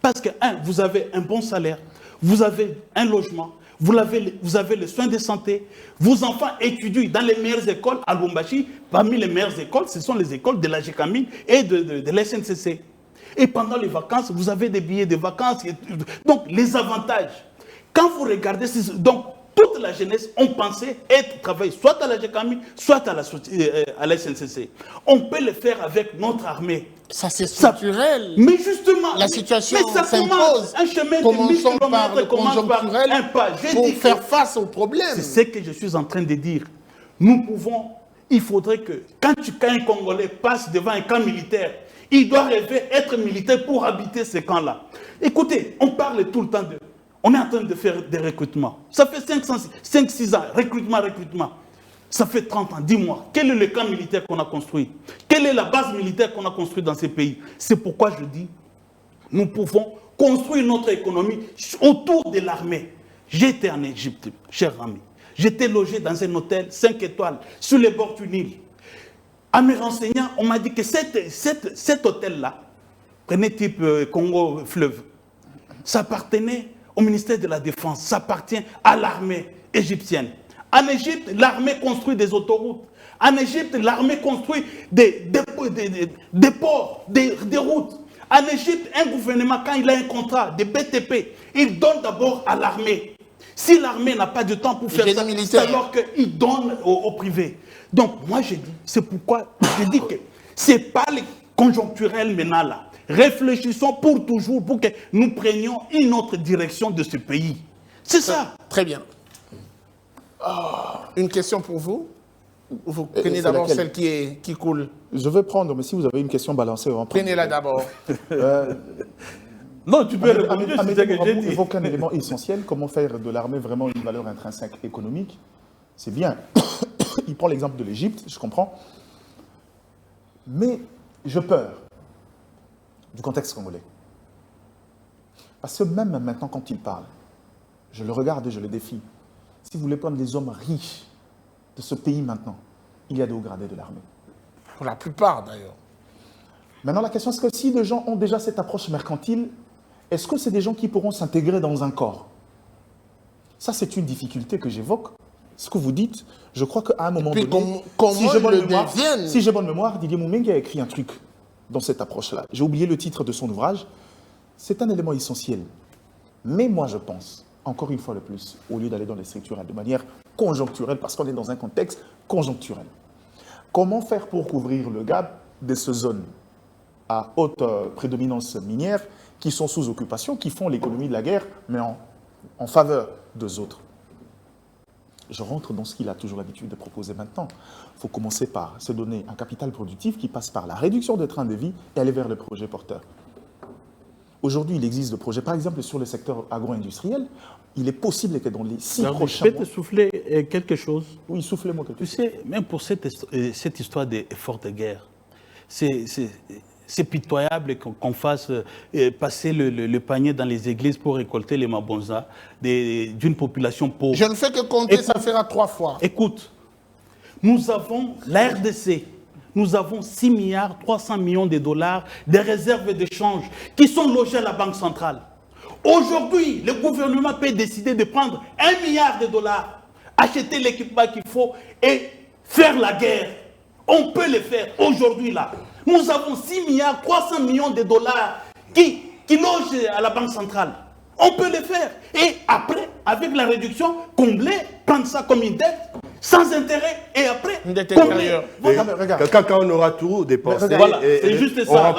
[SPEAKER 3] Parce que, vous avez un bon salaire, vous avez un logement, vous avez les soins de santé, vos enfants étudient dans les meilleures écoles à Lubumbashi. Parmi les meilleures écoles, ce sont les écoles de la GECAMINE et de la SNCC. Et pendant les vacances, vous avez des billets de vacances. Donc, les avantages. Quand vous regardez, donc, toute la jeunesse, on pensait travailler soit à la GECAMINE, soit à la SNCC. On peut le faire avec notre armée.
[SPEAKER 1] Ça, c'est structurel.
[SPEAKER 3] Mais justement,
[SPEAKER 1] la situation
[SPEAKER 3] s'impose. Un chemin de 1000 km commence par un pas.
[SPEAKER 1] Pour faire face aux problèmes.
[SPEAKER 3] C'est ce que je suis en train de dire. Il faudrait que, quand un Congolais passe devant un camp militaire, il doit rêver être militaire pour habiter ce camp-là. Écoutez, on parle tout le temps de... On est en train de faire des recrutements. Ça fait 5-6 ans, recrutement. Ça fait 30 ans, 10 mois. Quel est le camp militaire qu'on a construit? Quelle est la base militaire qu'on a construite dans ces pays? C'est pourquoi je dis, nous pouvons construire notre économie autour de l'armée. J'étais en Égypte, cher ami. J'étais logé dans un hôtel 5 étoiles, sur les bords du Nil. En me renseignant, on m'a dit que cet hôtel-là, prenez type Congo-Fleuve, ça appartenait au ministère de la Défense, ça appartient à l'armée égyptienne. En Égypte, l'armée construit des autoroutes. En Égypte, l'armée construit des ports, des routes. En Égypte, un gouvernement, quand il a un contrat de BTP, il donne d'abord à l'armée. Si l'armée n'a pas de temps pour faire ça, c'est alors qu'il donne au privé. Donc, moi, je dis, c'est pourquoi je dis que ce n'est pas le conjoncturel maintenant là. Réfléchissons pour toujours, pour que nous prenions une autre direction de ce pays. C'est ça.
[SPEAKER 1] Très bien. Une question pour vous. Vous prenez d'abord celle qui coule.
[SPEAKER 2] Je vais prendre, mais si vous avez une question balancée, on va prendre.
[SPEAKER 1] Prenez-la d'abord.
[SPEAKER 3] Non, tu peux répondre.
[SPEAKER 2] Il évoque un élément essentiel. Comment faire de l'armée vraiment une valeur intrinsèque économique? C'est bien. Il prend l'exemple de l'Égypte, je comprends. Mais j'ai peur du contexte congolais. Parce que même maintenant, quand il parle, je le regarde et je le défie. Si vous voulez prendre les hommes riches de ce pays maintenant, il y a des hauts gradés de l'armée.
[SPEAKER 1] Pour la plupart, d'ailleurs.
[SPEAKER 2] Maintenant, la question, c'est que si les gens ont déjà cette approche mercantile, est-ce que c'est des gens qui pourront s'intégrer dans un corps? Ça, c'est une difficulté que j'évoque. Ce que vous dites, je crois qu'à un moment donné, si j'ai bonne mémoire, Didier Moumengue a écrit un truc dans cette approche-là. J'ai oublié le titre de son ouvrage. C'est un élément essentiel. Mais moi, je pense, encore une fois de plus, au lieu d'aller dans les structurelles de manière conjoncturelle, parce qu'on est dans un contexte conjoncturel, comment faire pour couvrir le gap de ces zones à haute prédominance minière qui sont sous occupation, qui font l'économie de la guerre, mais en faveur d'eux autres? Je rentre dans ce qu'il a toujours l'habitude de proposer maintenant. Il faut commencer par se donner un capital productif qui passe par la réduction des trains de vie et aller vers le projet porteur. Aujourd'hui, il existe des projets, par exemple, sur le secteur agro-industriel. Il est possible que dans les 6 prochains mois...
[SPEAKER 3] Je vais te souffler quelque chose.
[SPEAKER 2] Oui, soufflez-moi quelque chose.
[SPEAKER 3] Tu sais, même pour cette histoire d'effort de guerre, c'est pitoyable qu'on fasse passer le panier dans les églises pour récolter les mabonzas d'une population pauvre.
[SPEAKER 1] Je ne fais que compter, ça fera 3 fois.
[SPEAKER 3] Écoute, nous avons la RDC, nous avons 6 milliards 300 millions de dollars de réserves de change qui sont logées à la Banque centrale. Aujourd'hui, le gouvernement peut décider de prendre 1 milliard de dollars, acheter l'équipement qu'il faut et faire la guerre. On peut le faire aujourd'hui là. Nous avons 6 milliards 300 millions de dollars qui logent à la Banque centrale. On peut le faire. Et après, avec la réduction, combler, prendre ça comme une dette, sans intérêt, et après, combler.
[SPEAKER 4] Voilà. Quand on aura tout dépensé,
[SPEAKER 3] voilà, c'est juste ça,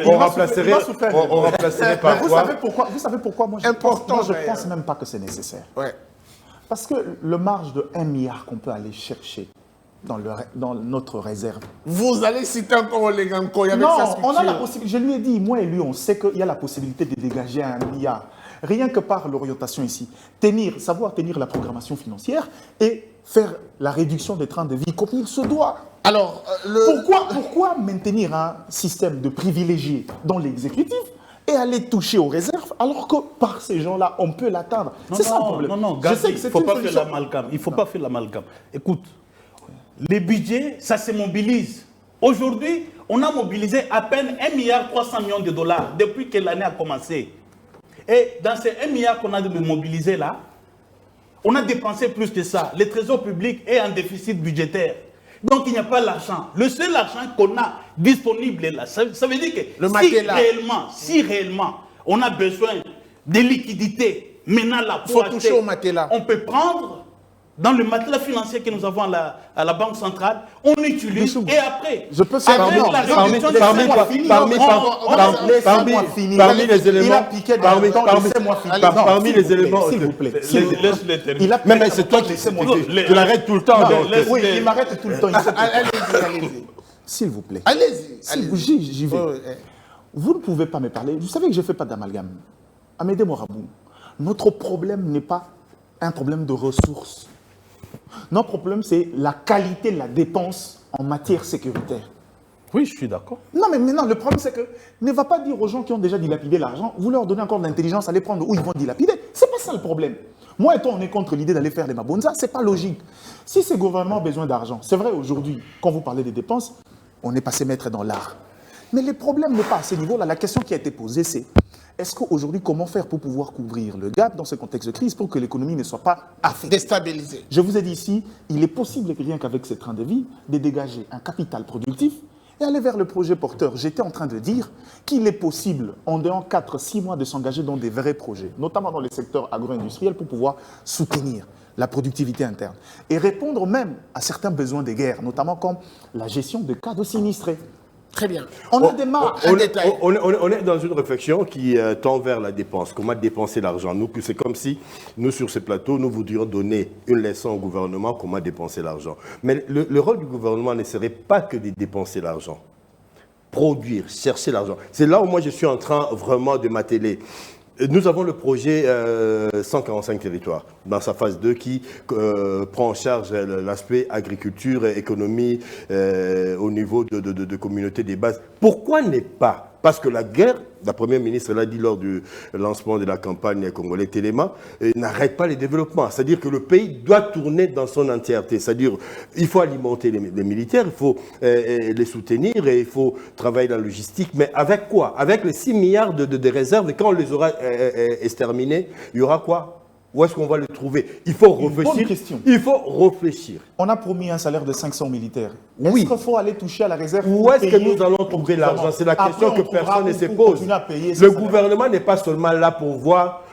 [SPEAKER 4] on remplacerait par quoi?
[SPEAKER 2] Vous savez pourquoi moi, je ne pense même pas que c'est nécessaire.
[SPEAKER 1] Ouais.
[SPEAKER 2] Parce que le marge de 1 milliard qu'on peut aller chercher dans notre réserve.
[SPEAKER 1] Vous allez citer encore les Ganko avec sa structure.
[SPEAKER 2] On a la possibilité. Je lui ai dit, moi et lui, on sait qu'il y a la possibilité de dégager 1 milliard. Rien que par l'orientation ici. Savoir tenir la programmation financière et faire la réduction des trains de vie comme il se doit.
[SPEAKER 1] Alors,
[SPEAKER 2] Pourquoi maintenir un système de privilégiés dans l'exécutif et aller toucher aux réserves alors que par ces gens-là, on peut l'atteindre? C'est ça le problème.
[SPEAKER 3] Non, Gazi, il ne faut pas faire l'amalgame. Il ne faut pas faire l'amalgame. Écoute, les budgets, ça se mobilise. Aujourd'hui, on a mobilisé à peine 1,3 milliard de dollars depuis que l'année a commencé. Et dans ces 1 milliard qu'on a mobilisé là, on a dépensé plus que ça. Le trésor public est en déficit budgétaire. Donc il n'y a pas l'argent. Le seul argent qu'on a disponible là, ça veut dire que si réellement on a besoin de liquidités, maintenant là, pour acheter, on peut prendre dans le matelas financier que nous avons à la Banque centrale, on utilise et après,
[SPEAKER 2] je peux
[SPEAKER 4] parmi les éléments, s'il vous plaît, mais c'est toi qui tu l'arrêtes tout le temps.
[SPEAKER 2] Oui, il m'arrête tout le temps. Allez-y. S'il vous plaît.
[SPEAKER 1] Allez-y.
[SPEAKER 2] J'y vais. Vous ne pouvez pas me parler. Vous savez que je ne fais pas d'amalgame. Amédée Morabou, notre problème n'est pas un problème de ressources. Notre problème, c'est la qualité de la dépense en matière sécuritaire.
[SPEAKER 3] Oui, je suis d'accord.
[SPEAKER 2] Non, mais maintenant, le problème, c'est que ne va pas dire aux gens qui ont déjà dilapidé l'argent, vous leur donnez encore de l'intelligence, allez prendre où ils vont dilapider. C'est pas ça le problème. Moi et toi, on est contre l'idée d'aller faire des mabonzas, c'est pas logique. Si ces gouvernements ont besoin d'argent, c'est vrai aujourd'hui, quand vous parlez des dépenses, on est passé maître dans l'art. Mais le problème n'est pas à ce niveau-là. La question qui a été posée, c'est est-ce qu'aujourd'hui, comment faire pour pouvoir couvrir le gap dans ce contexte de crise pour que l'économie ne soit pas affectée,
[SPEAKER 1] déstabilisée?
[SPEAKER 2] Je vous ai dit ici, il est possible, rien qu'avec ces trains de vie, de dégager un capital productif et aller vers le projet porteur. J'étais en train de dire qu'il est possible, en dehors 4-6 mois, de s'engager dans des vrais projets, notamment dans les secteurs agro-industriels, pour pouvoir soutenir la productivité interne et répondre même à certains besoins des guerres, notamment comme la gestion de cas de sinistrés.
[SPEAKER 1] Très bien.
[SPEAKER 4] On est dans une réflexion qui tend vers la dépense. Comment dépenser l'argent? C'est comme si, nous, sur ce plateau, nous voudrions donner une leçon au gouvernement comment dépenser l'argent. Mais le rôle du gouvernement ne serait pas que de dépenser l'argent. Produire, chercher l'argent. C'est là où moi, je suis en train vraiment de m'atteler. Nous avons le projet 145 territoires dans sa phase 2 qui prend en charge l'aspect agriculture et économie au niveau de communautés des bases. Pourquoi ne pas? Parce que la guerre, la première ministre l'a dit lors du lancement de la campagne congolais Téléma, n'arrête pas les développements. C'est-à-dire que le pays doit tourner dans son entièreté. C'est-à-dire qu'il faut alimenter les militaires, il faut les soutenir et il faut travailler dans la logistique. Mais avec quoi? Avec les 6 milliards de réserves, et quand on les aura exterminés, il y aura quoi? Où est-ce qu'on va le trouver? Il faut réfléchir.
[SPEAKER 2] Bonne question.
[SPEAKER 4] Il faut réfléchir.
[SPEAKER 2] On a promis un salaire de 500 militaires.
[SPEAKER 4] Oui.
[SPEAKER 2] Est-ce qu'il faut aller toucher à la réserve?
[SPEAKER 4] Où est-ce que nous allons trouver l'argent? C'est la question que personne ne se pose. Le gouvernement n'est pas seulement là pour voir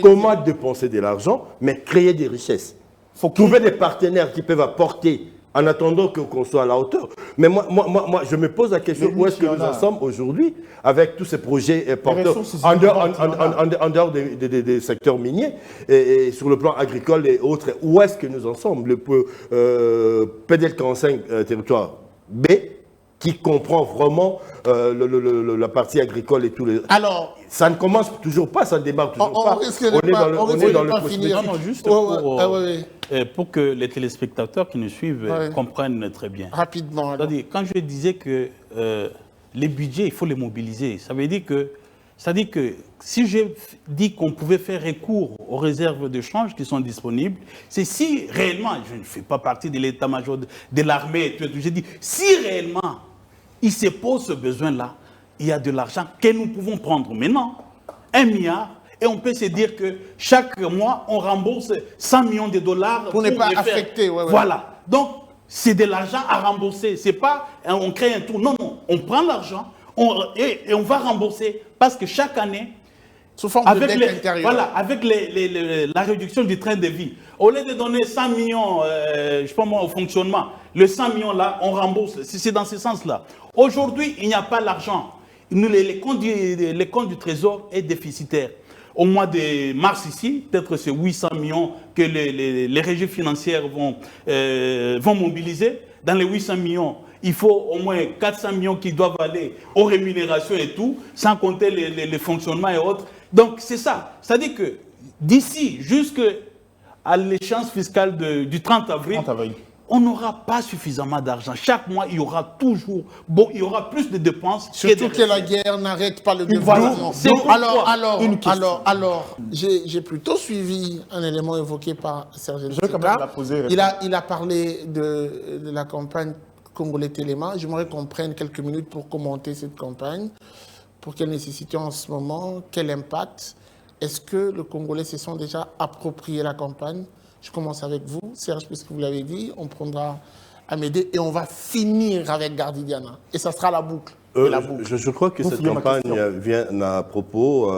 [SPEAKER 4] comment dépenser de l'argent, mais créer des richesses. Il faut trouver des partenaires qui peuvent apporter en attendant qu'on soit à la hauteur. Mais moi, je me pose la question, où est-ce que nous en sommes aujourd'hui avec tous ces projets porteurs en dehors des secteurs miniers et sur le plan agricole et autres. Où est-ce que nous en sommes? Le PDL 45 territoire B, qui comprend vraiment la partie agricole et tout les...
[SPEAKER 1] Alors,
[SPEAKER 4] ça ne commence toujours pas, ça ne démarre toujours pas. On est dans le cosmétique.
[SPEAKER 3] Non, juste pour que les téléspectateurs qui nous suivent comprennent très bien.
[SPEAKER 1] Rapidement.
[SPEAKER 3] C'est-à-dire, quand je disais que les budgets, il faut les mobiliser, ça veut dire que si j'ai dit qu'on pouvait faire recours aux réserves de change qui sont disponibles, c'est si réellement, je ne fais pas partie de l'état-major de l'armée, j'ai dit, si réellement il se pose ce besoin-là, il y a de l'argent que nous pouvons prendre maintenant, 1 milliard, et on peut se dire que chaque mois, on rembourse 100 millions de dollars
[SPEAKER 1] pour ne pas affecter.
[SPEAKER 3] Voilà. Donc, c'est de l'argent à rembourser. C'est pas, on crée un tour. Non, on prend l'argent et on va rembourser parce que chaque année,
[SPEAKER 1] sous forme de dette intérieure.
[SPEAKER 3] Voilà, avec la réduction du train de vie. Au lieu de donner 100 millions, je sais pas moi, au fonctionnement, le 100 millions là, on rembourse. C'est dans ce sens-là. Aujourd'hui, il n'y a pas l'argent. Les comptes du Trésor est déficitaire. Au mois de mars ici, peut-être c'est 800 millions que les régies financières vont mobiliser. Dans les 800 millions, il faut au moins 400 millions qui doivent aller aux rémunérations et tout, sans compter les fonctionnements et autres. Donc c'est ça. C'est-à-dire que d'ici jusqu'à l'échéance fiscale du 30 avril, on n'aura pas suffisamment d'argent. Chaque mois, il y aura toujours, il y aura plus de dépenses.
[SPEAKER 1] Surtout que la guerre n'arrête pas le développement. Alors, j'ai plutôt suivi un élément évoqué par Serge Ntsika. Il a parlé de la campagne Congolais Téléma. J'aimerais qu'on prenne quelques minutes pour commenter cette campagne. Pour quelle nécessité en ce moment? Quel impact? Est-ce que le Congolais se sont déjà approprié la campagne? Je commence avec vous, Serge, puisque vous l'avez dit. On prendra Amédée et on va finir avec Gardidiana. Et ça sera la boucle.
[SPEAKER 4] Je crois que cette campagne vient à propos,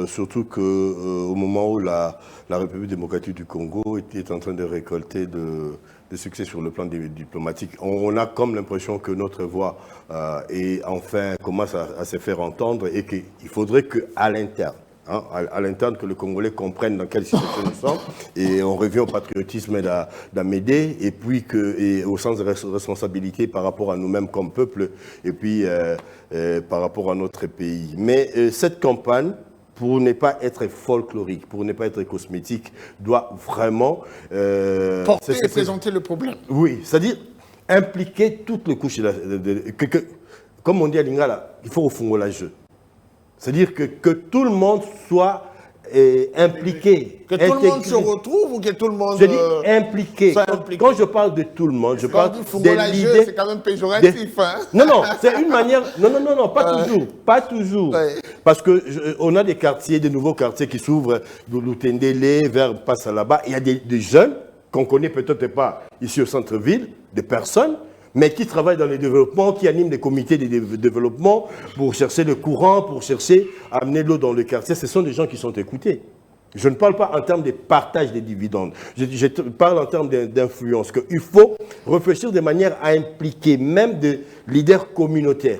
[SPEAKER 4] surtout qu'au moment où la République démocratique du Congo est en train de récolter de succès sur le plan diplomatique. On a comme l'impression que notre voix commence à se faire entendre et qu'il faudrait qu'à l'interne, à l'interne, que le Congolais comprenne dans quelle situation nous sommes. Et on revient au patriotisme d'Amédée et puis au sens de responsabilité par rapport à nous-mêmes comme peuple et puis par rapport à notre pays. Mais cette campagne, pour ne pas être folklorique, pour ne pas être cosmétique, doit vraiment...
[SPEAKER 1] porter et présenter le problème.
[SPEAKER 4] Oui, c'est-à-dire impliquer toutes les couches. Comme on dit à Lingala, il faut au fond la jeu. C'est-à-dire que tout le monde soit impliqué.
[SPEAKER 1] Que tout le monde se retrouve ou que tout le monde...
[SPEAKER 4] Je dis impliqué. Quand je parle de tout le monde, je parle de l'idée...
[SPEAKER 1] C'est quand même péjoratif.
[SPEAKER 4] Non, c'est une manière... Non, pas toujours. Pas toujours. Ouais. Parce qu'on a des quartiers, des nouveaux quartiers qui s'ouvrent de Lutendele vers Passalaba. Il y a des jeunes qu'on connaît peut-être pas ici au centre-ville, des personnes, mais qui travaillent dans les développements, qui animent des comités de développement pour chercher le courant, pour chercher à amener l'eau dans le quartier. Ce sont des gens qui sont écoutés. Je ne parle pas en termes de partage des dividendes. Je parle en termes d'influence. Il faut réfléchir de manière à impliquer même des leaders communautaires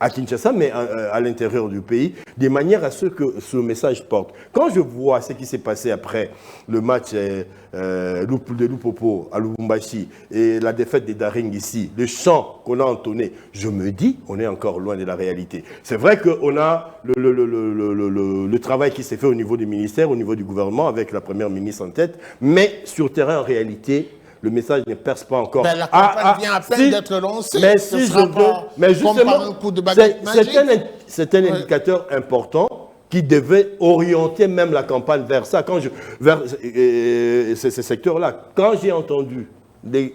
[SPEAKER 4] à Kinshasa, mais à l'intérieur du pays, de manière à ce que ce message porte. Quand je vois ce qui s'est passé après le match de Lupopo à Lubumbashi et la défaite des Daring ici, le chant qu'on a entonné, je me dis, on est encore loin de la réalité. C'est vrai qu'on a le travail qui s'est fait au niveau du ministère, au niveau du gouvernement, avec la première ministre en tête, mais sur terrain, en réalité, le message ne perce pas encore.
[SPEAKER 1] Ben, la campagne vient à peine d'être lancée.
[SPEAKER 4] Mais si justement, c'est un indicateur important qui devait orienter même la campagne vers ça, vers ces secteurs-là. Quand j'ai entendu les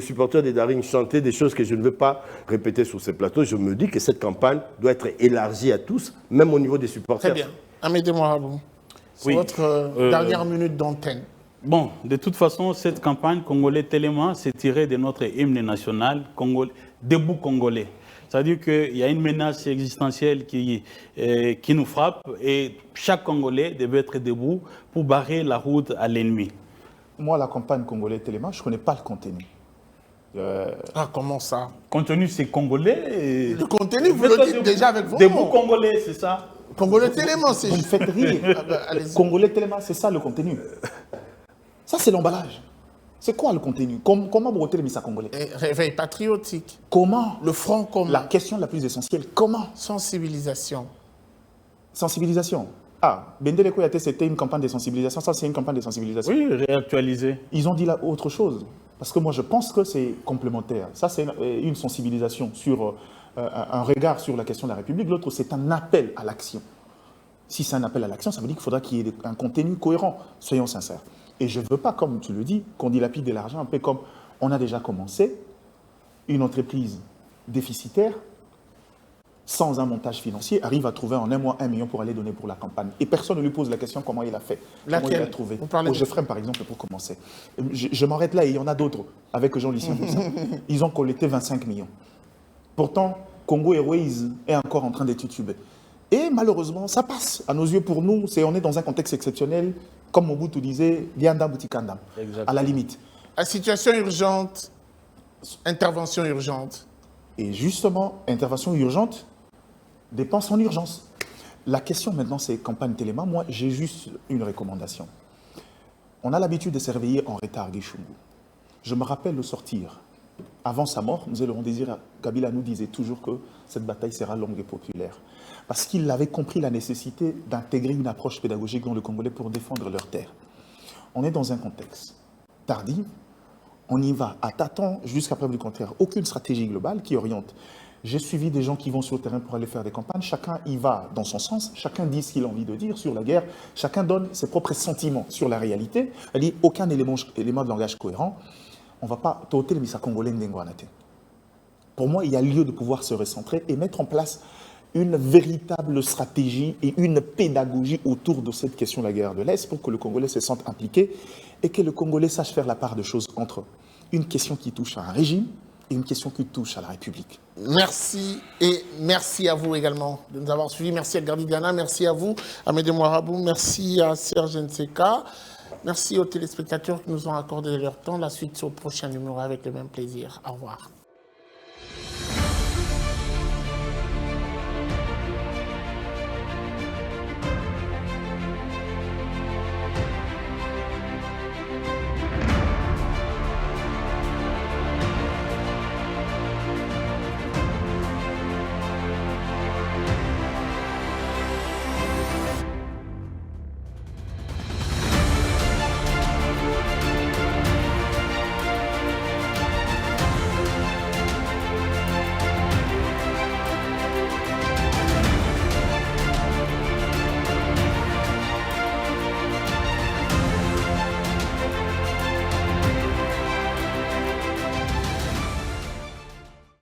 [SPEAKER 4] supporters des Daring chanter des choses que je ne veux pas répéter sur ces plateaux, je me dis que cette campagne doit être élargie à tous, même au niveau des supporters.
[SPEAKER 1] Très bien. Amédée Mourabou, c'est votre dernière minute d'antenne.
[SPEAKER 3] Bon, de toute façon, cette campagne Congolais Téléma s'est tirée de notre hymne national, Debout Congolais. C'est-à-dire qu'il y a une menace existentielle qui nous frappe et chaque Congolais devait être debout pour barrer la route à l'ennemi.
[SPEAKER 2] Moi, la campagne Congolais Téléma, je ne connais pas le contenu.
[SPEAKER 1] Comment ça?
[SPEAKER 3] Le contenu, c'est congolais.
[SPEAKER 1] Le contenu, vous le dites déjà avec vous.
[SPEAKER 3] Debout Congolais, c'est ça?
[SPEAKER 1] Congolais Téléma, c'est...
[SPEAKER 2] Vous me faites rire. Congolais Téléma, c'est ça le contenu. Ça, c'est l'emballage. C'est quoi le contenu? Comment broter les missa congolais?
[SPEAKER 1] Réveil patriotique.
[SPEAKER 2] Comment?
[SPEAKER 1] Le front commun.
[SPEAKER 2] La question la plus essentielle, comment?
[SPEAKER 1] Sensibilisation.
[SPEAKER 2] Sensibilisation. Bendele Koyate, c'était une campagne de sensibilisation. Ça, c'est une campagne de sensibilisation.
[SPEAKER 3] Oui, réactualisée.
[SPEAKER 2] Ils ont dit là autre chose. Parce que moi, je pense que c'est complémentaire. Ça, c'est une sensibilisation sur un regard sur la question de la République. L'autre, c'est un appel à l'action. Si c'est un appel à l'action, ça veut dire qu'il faudra qu'il y ait un contenu cohérent. Soyons sincères. Et je ne veux pas, comme tu le dis, qu'on dilapide de l'argent, un peu comme on a déjà commencé, une entreprise déficitaire, sans un montage financier, arrive à trouver en un mois 1 million pour aller donner pour la campagne. Et personne ne lui pose la question comment il a fait, comment il a trouvé. Au Geoffrem, par exemple, pour commencer. Je m'arrête là et il y en a d'autres, avec Jean-Lucien Boussin. Ils ont collecté 25 millions. Pourtant, Congo Airways est encore en train d'être titubé. Et malheureusement, ça passe. À nos yeux, pour nous, on est dans un contexte exceptionnel. Comme Mobutu disait, Lianda Boutikandam, à la limite.
[SPEAKER 1] À situation urgente, intervention urgente.
[SPEAKER 2] Et justement, intervention urgente, dépenses en urgence. La question maintenant, c'est campagne Téléma. Moi, j'ai juste une recommandation. On a l'habitude de se réveiller en retard, Guichungu. Je me rappelle le sortir. Avant sa mort, M. Laurent Désiré Kabila nous disait toujours que cette bataille sera longue et populaire. Parce qu'il avait compris la nécessité d'intégrer une approche pédagogique dans le Congolais pour défendre leurs terres. On est dans un contexte tardif. On y va à tâtons jusqu'à preuve du contraire. Aucune stratégie globale qui oriente. J'ai suivi des gens qui vont sur le terrain pour aller faire des campagnes. Chacun y va dans son sens. Chacun dit ce qu'il a envie de dire sur la guerre. Chacun donne ses propres sentiments sur la réalité. Elle dit aucun élément de langage cohérent. On ne va pas t'ôter le missa congolais n'engouanate. Pour moi, il y a lieu de pouvoir se recentrer et mettre en place une véritable stratégie et une pédagogie autour de cette question de la guerre de l'Est pour que le Congolais se sente impliqué et que le Congolais sache faire la part de choses entre une question qui touche à un régime et une question qui touche à la République.
[SPEAKER 1] Merci et merci à vous également de nous avoir suivis. Merci à Gardidiana, merci à vous, Amédée Moirabou, merci à Serge Nseka, merci aux téléspectateurs qui nous ont accordé leur temps. La suite au prochain numéro avec le même plaisir. Au revoir.